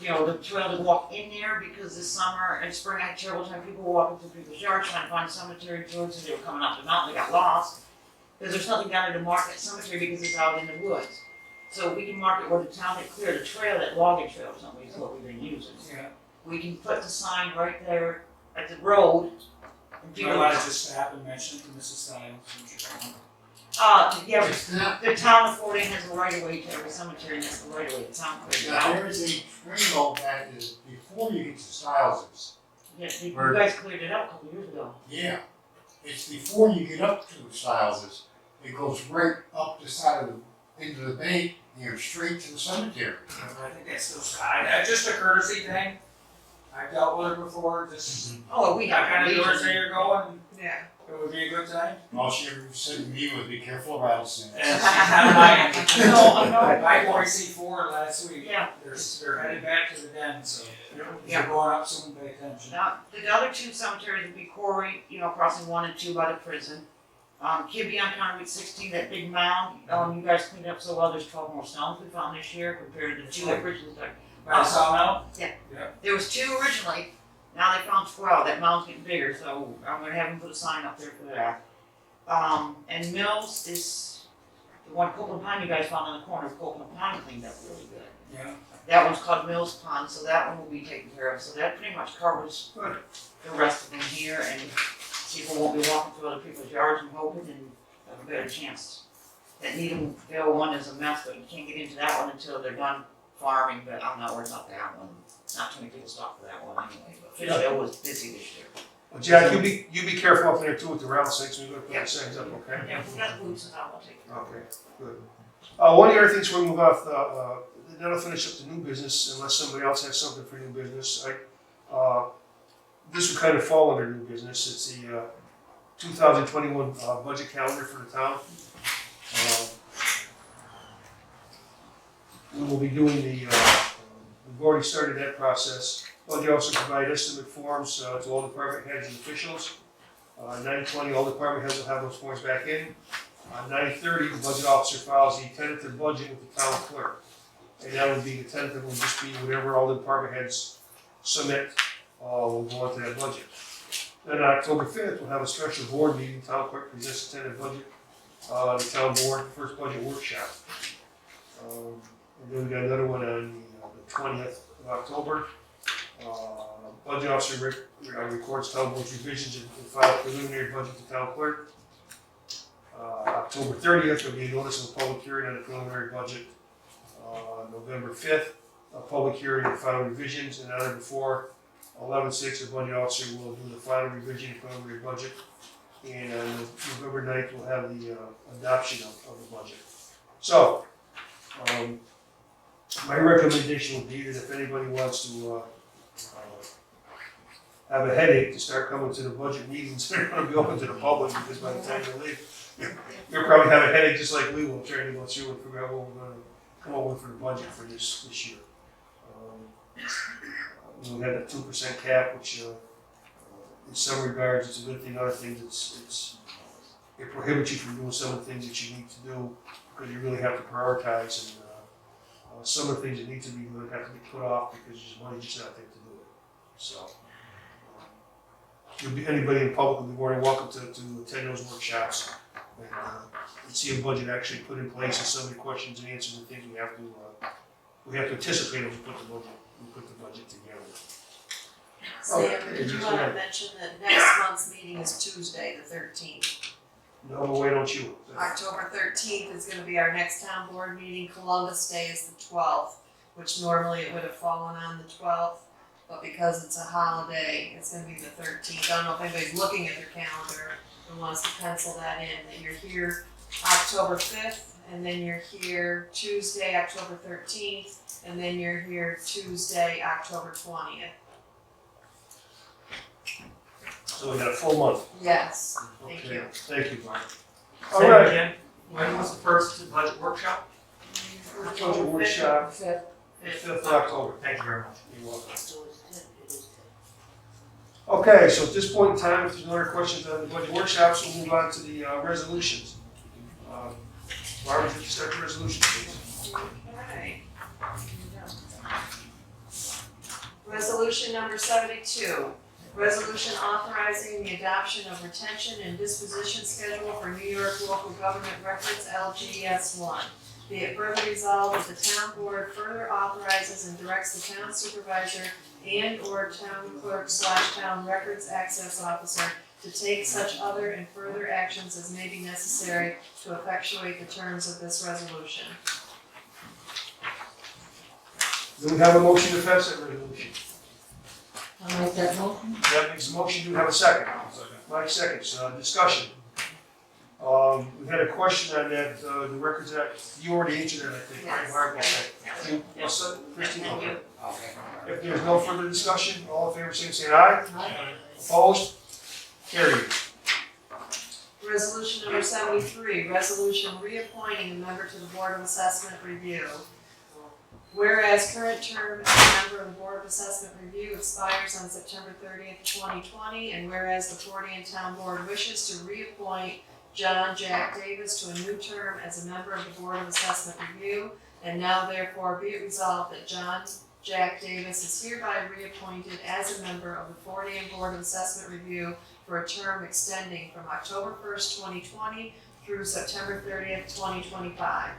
You know, the trail to walk in there, because this summer and spring I had terrible time, people walking through people's yards trying to find cemetery tours, and they were coming up the mountain, they got lost. Because there's nothing down there to mark that cemetery because it's out in the woods. So we can mark it where the town had cleared the trail, that logging trail or something, is what we've been using. Yeah. We can put the sign right there at the road, Do I wanna just stop and mention to Mrs. Stiles? Yeah, It's not, the town of Fort Wayne has a right of way to every cemetery, and that's the right of way, the town clears it now, out. there is a trail that is before you get to Stiles's. Yeah, you guys cleared it out a couple years ago. Yeah, it's before you get up to Stiles's. It goes right up the side of the, into the bank, and you're straight to the cemetery. I think that's still, just a courtesy thing. I've dealt with it before, just, Oh, we that have kind of legions. doors there you're going, Yeah. it would be a good time. All she ever said to me was, be careful of rattlesnakes. And she's not lying. No, no. I already see 4 last week. Yeah. They're headed back to the den, so if Yeah. you're going up soon, pay attention. Now, the other 2 cemeteries would be Corey, crossing 1 and 2 by the prison. Kibbe on County Route 16, that big mound, you guys cleaned up so well, there's 12 more stones we found this year compared to the 2 that originally started. By the sawmill? There was 2 originally, now they found 12, that mound's getting bigger, so I'm gonna have them put a sign up there for that. And Mills is the one Copeland Pond you guys found on the corner of Copeland Pond cleaned up really good. Yeah. That one's called Mills Pond, so that one will be taken care of, so that pretty much covers the rest of them here, and people won't be walking through other people's yards and hoping and have a better chance. That Needhamville one is a mess, but you can't get into that one until they're done farming, but I'm not worried about that one. Not too many people stop for that one anyway, but Fishville was busy this year. Well, Jack, you be careful up there too with the rattlesnakes, when you go to put the signs up, okay? Yeah, we got the boots and I will take care of Okay, good. One of the other things we're gonna move off, then I'll finish up the new business unless somebody else has something for new business. This would kind of fall under new business. It's the 2021 budget calendar for the town. We will be doing we've already started that process. Budget also provide estimate forms to all department heads and officials. 9/20, all department heads will have those forms back in. 9/30, the budget officer files the tentative budget with the town clerk. And that would be, the tentative will just be whatever all the department heads submit, will go into that budget. Then on October 5th, we'll have a special board meeting, town clerk presents the tentative budget, the town board, first budget workshop. And then we got another one on the 20th of October. Budget officer records town board's revisions and file preliminary budget to town clerk. October 30th, there'll be a notice of a public hearing on the preliminary budget. November 5th, a public hearing and final revisions, and on or before 11/6, the budget officer will do the final revision and preliminary budget. And on November 9th, we'll have the adoption of the budget. So, my recommendation would be that if anybody wants to have a headache to start coming to the budget meetings, they're going to be open to the public, because by the time they leave, you'll probably have a headache just like we will, trying to go through and figure out what we're going to come up with for the budget for this year. We had that 2% cap, which in some regards it's a good thing. Other things, it prohibits you from doing some of the things that you need to do, because you really have to prioritize, and some of the things that need to be done have to be put off because there's money just not there to do it. So, anybody in the public will be more than welcome to attend those workshops and see a budget actually put in place, and some of the questions and answers and things we have to anticipate as we put the budget together. Sam, did you want to mention that next month's meeting is Tuesday, the 13th? No, why don't you? October 13th is going to be our next town board meeting. Columbus Day is the 12th, which normally it would have fallen on the 12th, but because it's a holiday, it's going to be the 13th. I don't know if anybody's looking at their calendar and wants to pencil that in, that you're here October 5th, and then you're here Tuesday, October 13th, and then you're here Tuesday, October 20th. So we got a full month. Yes, thank Okay. you. Thank you, Brian. Say All it right. again. When was the first budget workshop? Budget workshop, 5th of October. Thank you very much. You're welcome. So it is Okay, so at this point in time, if there's no other questions on the budget workshops, we'll move on to the resolutions. Barbara, if you start the resolution, please. Okay. Resolution number 72. Resolution authorizing the adoption of retention and disposition schedule for New York Local Government Records LGS1. Be it further resolved that the town board further authorizes and directs the town supervisor and/or town clerk / town records access officer to take such other and further actions as may be necessary to effectuate the terms of this resolution. Do we have a motion to pass that resolution? I'll make that motion. That makes a motion, do we have a second? Mike seconds, discussion. We had a question on that, the records act, you already answered that, I think, right, Yes. Mark? Okay. You, yes, Christine, Thank okay. you. If there's no further discussion, all in favor, say aye. Opposed? Carried. Resolution number 73, resolution reappointing a member to the Board of Assessment Review. Whereas current term as a member of the Board of Assessment Review expires on September 30th, 2020, and whereas the Fortean Town Board wishes to reappoint John Jack Davis to a new term as a member of the Board of Assessment Review, and now therefore be it resolved that John Jack Davis is hereby reappointed as a member of the Fortean Board of Assessment Review for a term extending from October 1st, 2020 through September 30th, 2025.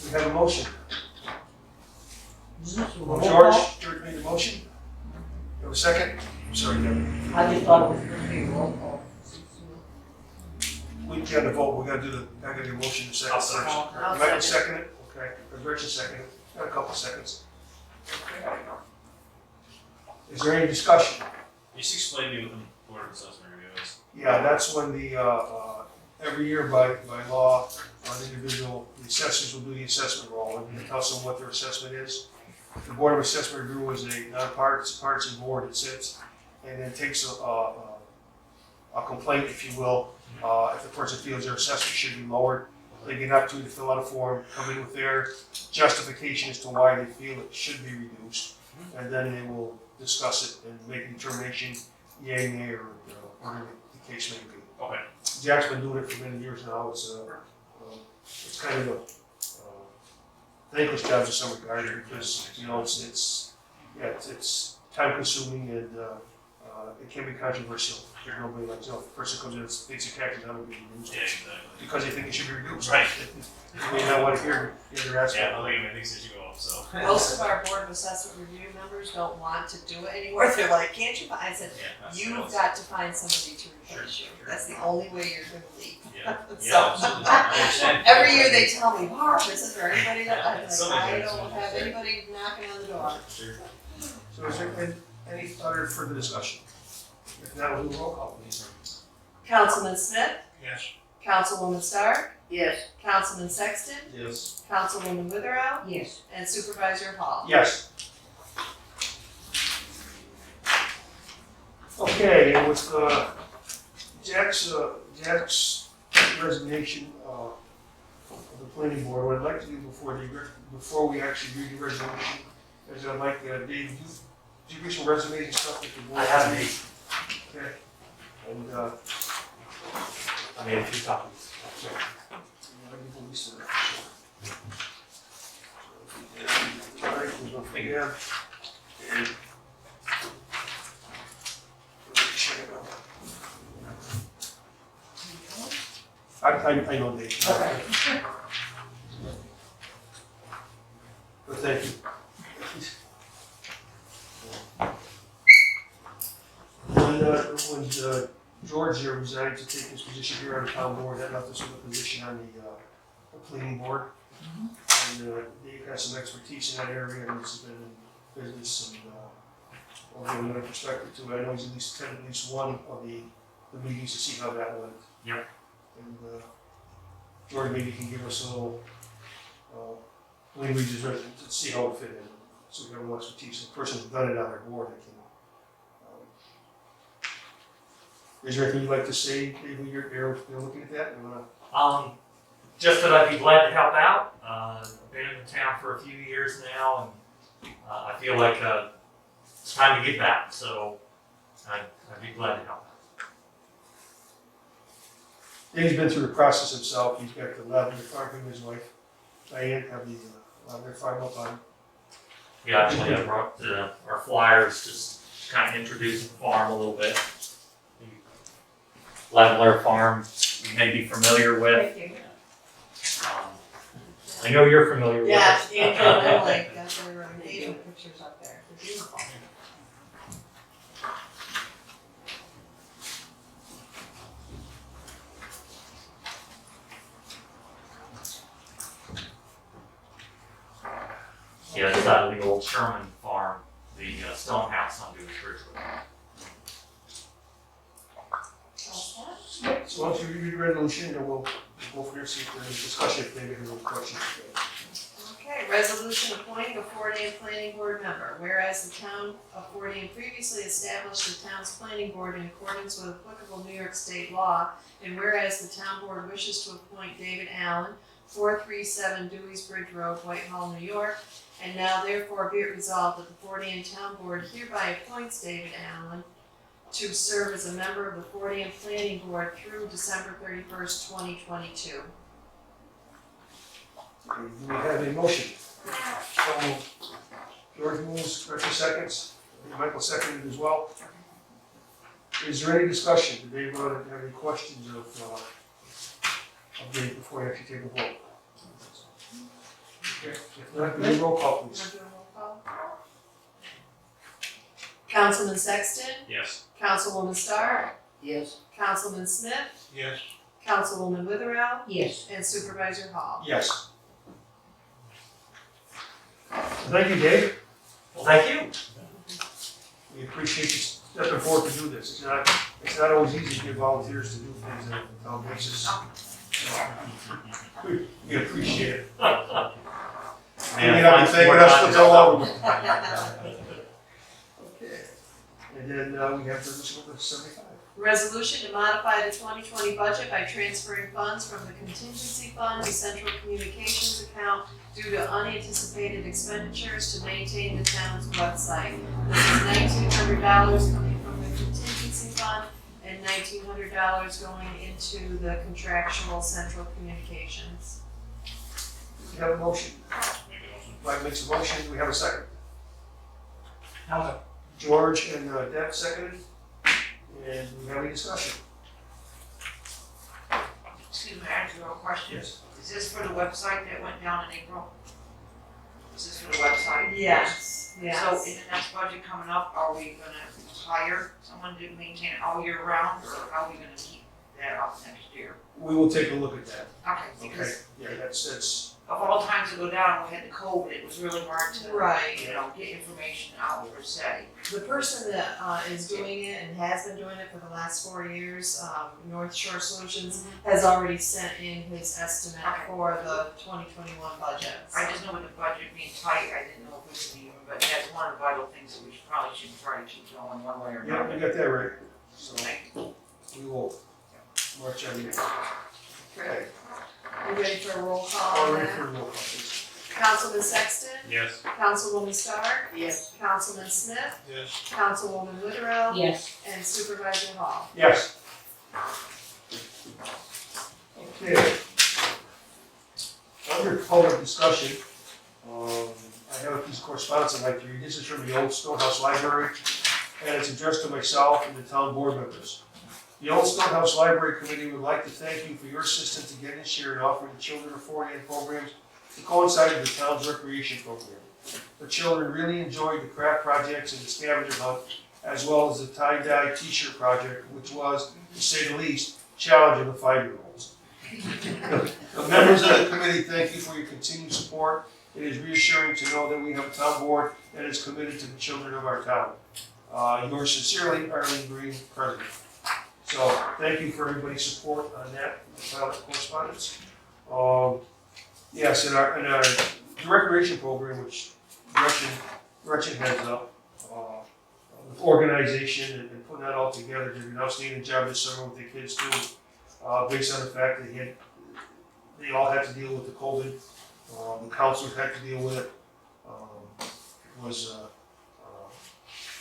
We have a motion. Roll George, call. George made the motion. You have a second? I'm sorry, Devin. I just thought it was gonna be a roll call. We got to vote, we gotta do I gotta do a motion to second I'll first. second. I'll Michael second. second it, okay, Richard second it, got a couple seconds. Is there any discussion? Just explain to me what the Board of Assessment Review is. Yeah, that's when the, every year by law, an individual, the assessors will do the assessment roll, and it tells them what their assessment is. The Board of Assessment Review is a nonpartisan board that sits, and then takes a complaint, if you will. If the person feels their assessment should be lowered, they get an opportunity to fill out a form, come in with their justification as to why they feel it should be reduced, and then they will discuss it and make a determination, yay, nay, or whatever the case may be. Okay. Jack's been doing it for many years now. It's kind of a thankless job in some regard because it's time consuming and it can be controversial. If nobody likes if a person comes in and thinks their taxes haven't been reduced Yeah, exactly. because they think it should be reduced. Right. They may not want to hear the other aspect. Yeah, I think it thinks it should go up, so. Most of our Board of Assessment Review members don't want to do it anymore. They're like, can't you find, I said, you've got to find somebody to replace you. That's the only way you're going to leave. Yeah, So, absolutely. I understand. every year they tell me, Barb, isn't there anybody that, I'm like, Somebody I does. don't have anybody knocking on the door. Sure. So is there any other further discussion? If not, we'll do a roll call, please. Councilman Smith, Yes. Councilwoman Stark, Yes. Councilman Sexton, Yes. Councilwoman Witherell, Yes. and Supervisor Hall. Yes. Okay, and with Jack's resignation of the planning board, what I'd like to do before we actually read the resolution is I'd like Dave, do you get some resumes and stuff that the board? I have made, Okay. And I made a few copies. Yeah. I know Dave. Okay. But thank you. When George here resigned to take his position here on the town board, that left us with a position on the planning board. And Dave has some expertise in that area, and he's been in business and I'll give another perspective to it. I know he's attended at least one of the meetings to see how that went. Yep. And George maybe can give us a little, when he reads his resume, to see how it fit in. So we have more expertise. The person who's done it on their board, I can. Is there anything you'd like to say, Dave, when you're looking at that? You wanna? Just that I'd be glad to help out. I've been in the town for a few years now, and I feel like it's time to get back. So I'd be glad to help out. Dave's been through the process himself. He's got the lavender farm, him and his wife, Diane, have the lavender farm up on. Yeah, actually, I brought our flyers, just kind of introducing the farm a little bit. The Lavender Farm, you may be familiar with. Thank you. I know you're familiar with it. Yeah, Andrew and Emily got their engagement pictures up there. They're beautiful. Sherman Farm, the stone house on Dewey's Bridge. So once you read the resolution, then we'll go from there, see if there's any discussion, if maybe there's any questions. Okay, resolution appointing a Fort Anne Planning Board member. Whereas the town of Fort Anne previously established the town's planning board in accordance with applicable New York State law, and whereas the town board wishes to appoint David Allen, 437 Dewey's Bridge Road, Whitehall, New York, and now therefore be it resolved that the Fort Anne Town Board hereby appoints David Allen to serve as a member of the Fort Anne Planning Board through December 31st, 2022. Okay, do we have a motion? So, George moves, Richard seconds, Michael seconded as well. Is there any discussion? Did anybody have any questions of Dave before you actually take a vote? Okay, if not, do a roll call, please. Want to do a roll call? Councilman Sexton, Yes. Councilwoman Starr, Yes. Councilman Smith, Yes. Councilwoman Witherell, Yes. and Supervisor Hall. Yes. Thank you, Dave. Well, thank you. We appreciate you stepping forward to do this. It's not always easy to get volunteers to do things on a town basis. We appreciate it. Man, Maybe I'm find thanking more us time for to so help. long. Okay. And then we have resolution number 75. Resolution to modify the 2020 budget by transferring funds from the contingency fund to central communications account due to unanticipated expenditures to maintain the town's website. This is $1,900 coming from the contingency fund and $1,900 going into the contractual central communications. We have a motion. Mike makes a motion. Do we have a second? George and Deb seconded. And do we have any discussion? Excuse me, I have a question. Yes. Is this for the website that went down in April? Is this for the website? Yes, So in the next budget coming up, are we gonna hire someone to maintain it all year round, or how are we gonna keep that up next year? We will take a look at that. Okay, Okay. because Yeah, that's, of all times to go down, we had the COVID, it was really hard to, Right. get information out per se. The person that is doing it and has been doing it for the last 4 years, North Shore Solutions, has already sent in his estimate Okay. for the 2021 budget. I just know with the budget being tight, I didn't know if we could even, but that's one of the vital things that we probably should try to keep going one way or yeah, another. we got that right. So Thank you. we will march on it. Okay. You ready for a roll call All on ready that? for a roll call, please. Councilman Sexton, Yes. Councilwoman Starr, Yes. Councilman Smith, Yes. Councilwoman Witherell, Yes. and Supervisor Hall. Yes. Okay. Under public discussion, I have a piece of correspondence I'd like to read. This is from the Old Stonehouse Library, and it's addressed to myself and the town board members. The Old Stonehouse Library Committee would like to thank you for your assistance in getting share and offering the children of Fort Anne programs to coincide with the town's recreation program. The children really enjoyed the craft projects and the scavenger hunt, as well as the tie-dye t-shirt project, which was, to say the least, challenging the 5-year-olds. The members of the committee thank you for your continued support. It is reassuring to know that we have a town board that is committed to the children of our town. Yours sincerely, Arlene Green, President. So, thank you for everybody's support on that pilot correspondence. Yes, in our the recreation program, which Gretchen heads up, with organization and putting that all together, did an outstanding job this summer with the kids too. Based on the fact that they all had to deal with the COVID, the counselors had to deal with it. It was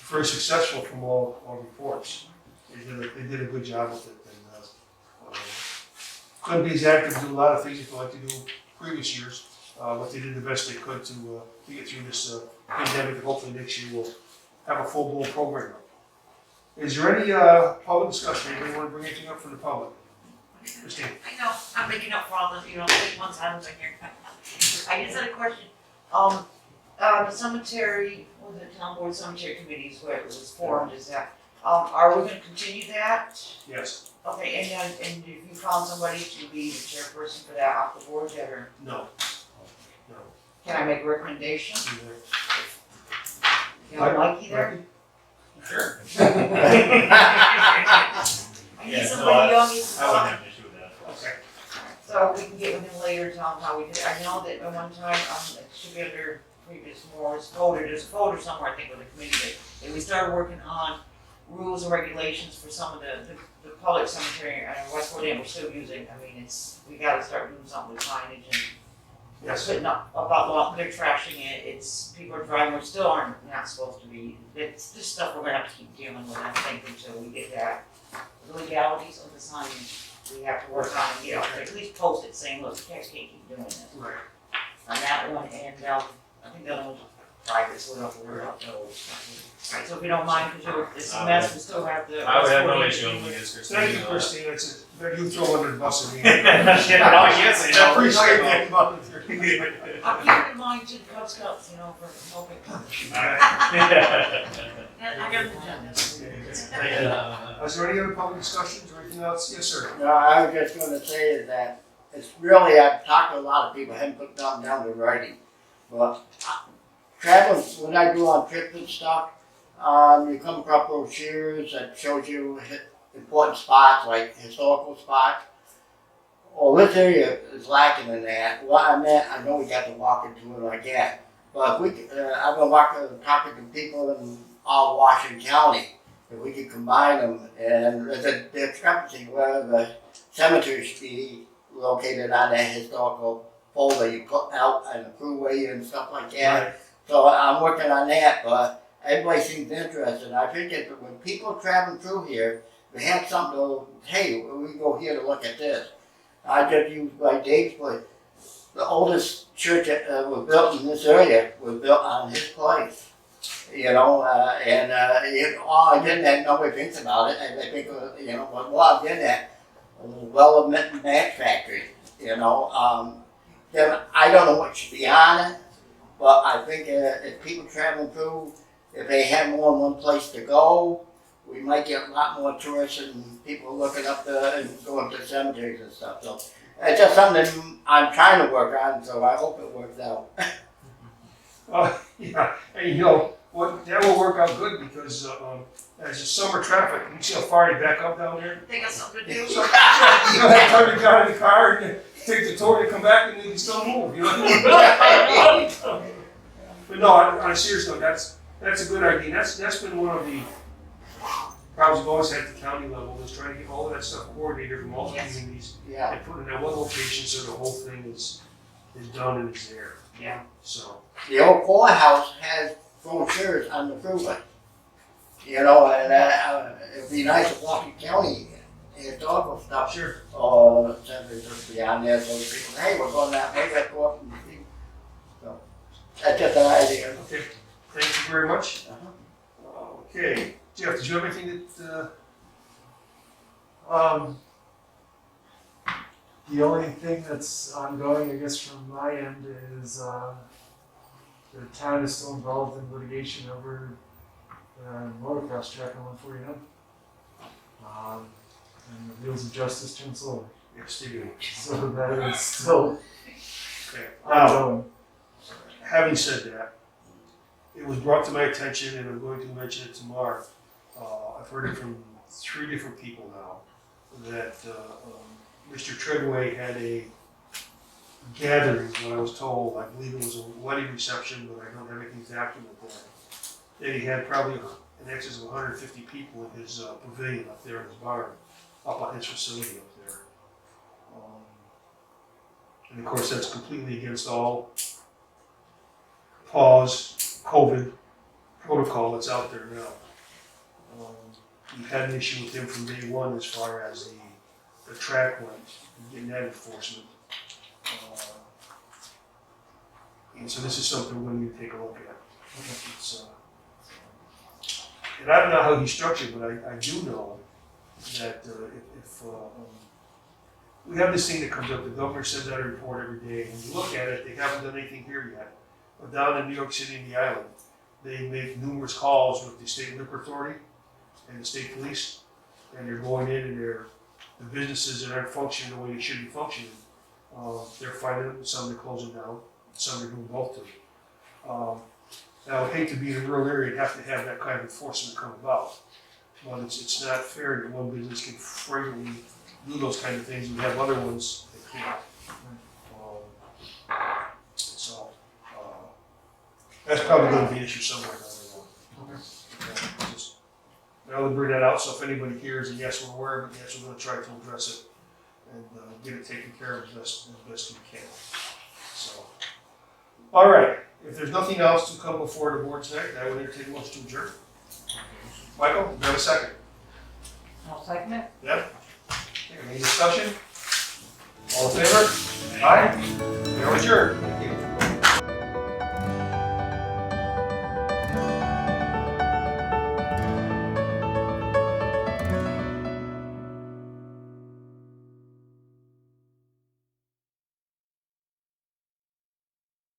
very successful from all reports. They did a good job with it, and couldn't be as active to do a lot of things as they like to do previous years, but they did the best they could to get through this pandemic, and hopefully next year we'll have a full-blown program. Is there any public discussion? Anybody want to bring anything up from the public? Christine? I know, I'm making up for all the, big ones I haven't been here. I just had a question. The cemetery, the town board cemetery committee is where it was formed, is that, are we gonna continue that? Yes. Okay, and if you found somebody to be the chairperson for that off the board yet, or No. can I make a recommendation? You know, Mikey there? Sure. I need Yeah, somebody young, he's I wouldn't have an issue with that. Okay. so we can get with him later, tell him how we did it. I know that at one time, it should be under previous Moore's folder, there's a folder somewhere, I think, with the committee, that we started working on rules and regulations for some of the public cemetery and West Forty we're still using. I mean, we gotta start doing something with signage and Yes. putting up about they're trashing it. It's people are driving, which still aren't not supposed to be. It's just stuff we're gonna have to keep dealing with, I think, until we get that. The legalities of the signage we have to work on and get out there. At least post it saying, look, you guys can't keep doing this. Right. On that one, and I think the other one's private, so we don't have to worry about those. Right, so if you don't mind, because it's a mess, we still have the. I would have no issue with this, Christine. Thank you, Christine, it's, you throw under the bus at me. Yeah, no, I can't say I no. appreciate that. I'll keep it in mind to the Cub Scouts, you know, for helping. Alright. I got an agenda. Is there any other public discussions or anything else? Yes, sir. No, I was just gonna say is that it's really, I've talked to a lot of people, haven't put nothing down to writing. But traveling, when I do on trips and stuff, you come across brochures that shows you important spots, like historical spots. Well, this area is lacking in that. What I meant, I know we got to walk into it like that. But if we, I've been talking to people in all Washington County. If we could combine them, and there's a discrepancy where the cemetery should be located on that historical folder you put out on the thruway and stuff like that. Right. So I'm working on that, but everybody seems interested. I think that when people traveling through here, we have something to, hey, we go here to look at this. I just use like Dave's place. The oldest church that was built in this area was built on his place. You know, all I did that, nobody thinks about it, and they think, you know, well, I did that, well-lit match factory, you know. Then I don't know what should be on it, but I think if people traveling through, if they have more than one place to go, we might get a lot more tourists and people looking up and going to cemeteries and stuff. So it's just something I'm trying to work on, so I hope it works out. Yeah, and you know, that will work out good because as the summer traffic, you see how far they back up down there? They got something to do. So, you know, that time you got in the car and you take the tour and come back and you can still move, you know? But no, on a serious note, that's a good idea. That's been one of the problems we've always had at the county level, is trying to get all of that stuff coordinated from all the communities Yeah. and put it in that one location so the whole thing is done and is there. Yeah. So. The old courthouse has brochures on the thruway. You know, and it'd be nice if Washington County historical stuff. Sure. Or something just be on there so people, hey, we're going that way, let's go up and see. So that's just an idea. Okay, thank you very much. Uh-huh. Okay, Jeff, did you have anything that, The only thing that's ongoing, I guess, from my end is the town is still involved in litigation over motocross track on 149. And the wheels of justice turn slowly. yes, Steve? So that is still Okay. ongoing. Having said that, it was brought to my attention, and I'm going to mention it tomorrow. I've heard it from 3 different people now, that Mr. Treadway had a gathering, what I was told, I believe it was a wedding reception, but I don't have anything to document that. That he had probably in excess of 150 people in his pavilion up there in his barn, up on his facility up there. And of course, that's completely against all COVID protocol that's out there now. We've had an issue with him from day one as far as the track went, and getting that enforcement. And so this is something we're going to need to take a look at. It's, and I don't know how he's structured, but I do know that if we have this thing that comes up, the governor sends out a report every day, and you look at it, they haven't done anything here yet. But down in New York City and the island, they make numerous calls with the state liquor authority and the state police, and they're going in and the businesses that aren't functioning the way they should be functioning, they're finding some they're closing down, some they're doing both to. Now, I hate to be in a rural area and have to have that kind of enforcement come about. But it's not fair that one business can freely do those kind of things, and have other ones that can't. So, that's probably gonna be an issue somewhere down the road. Yeah, just, I would bring that out, so if anybody hears, and yes, we're aware of it, yes, we're gonna try to address it and get it taken care of as best we can. So, all right, if there's nothing else to come before the board tonight, I would entertain a motion to adjourn. Michael, do you have a second? I'll second it. Yep. Any discussion? All in favor? Aye. We are adjourned.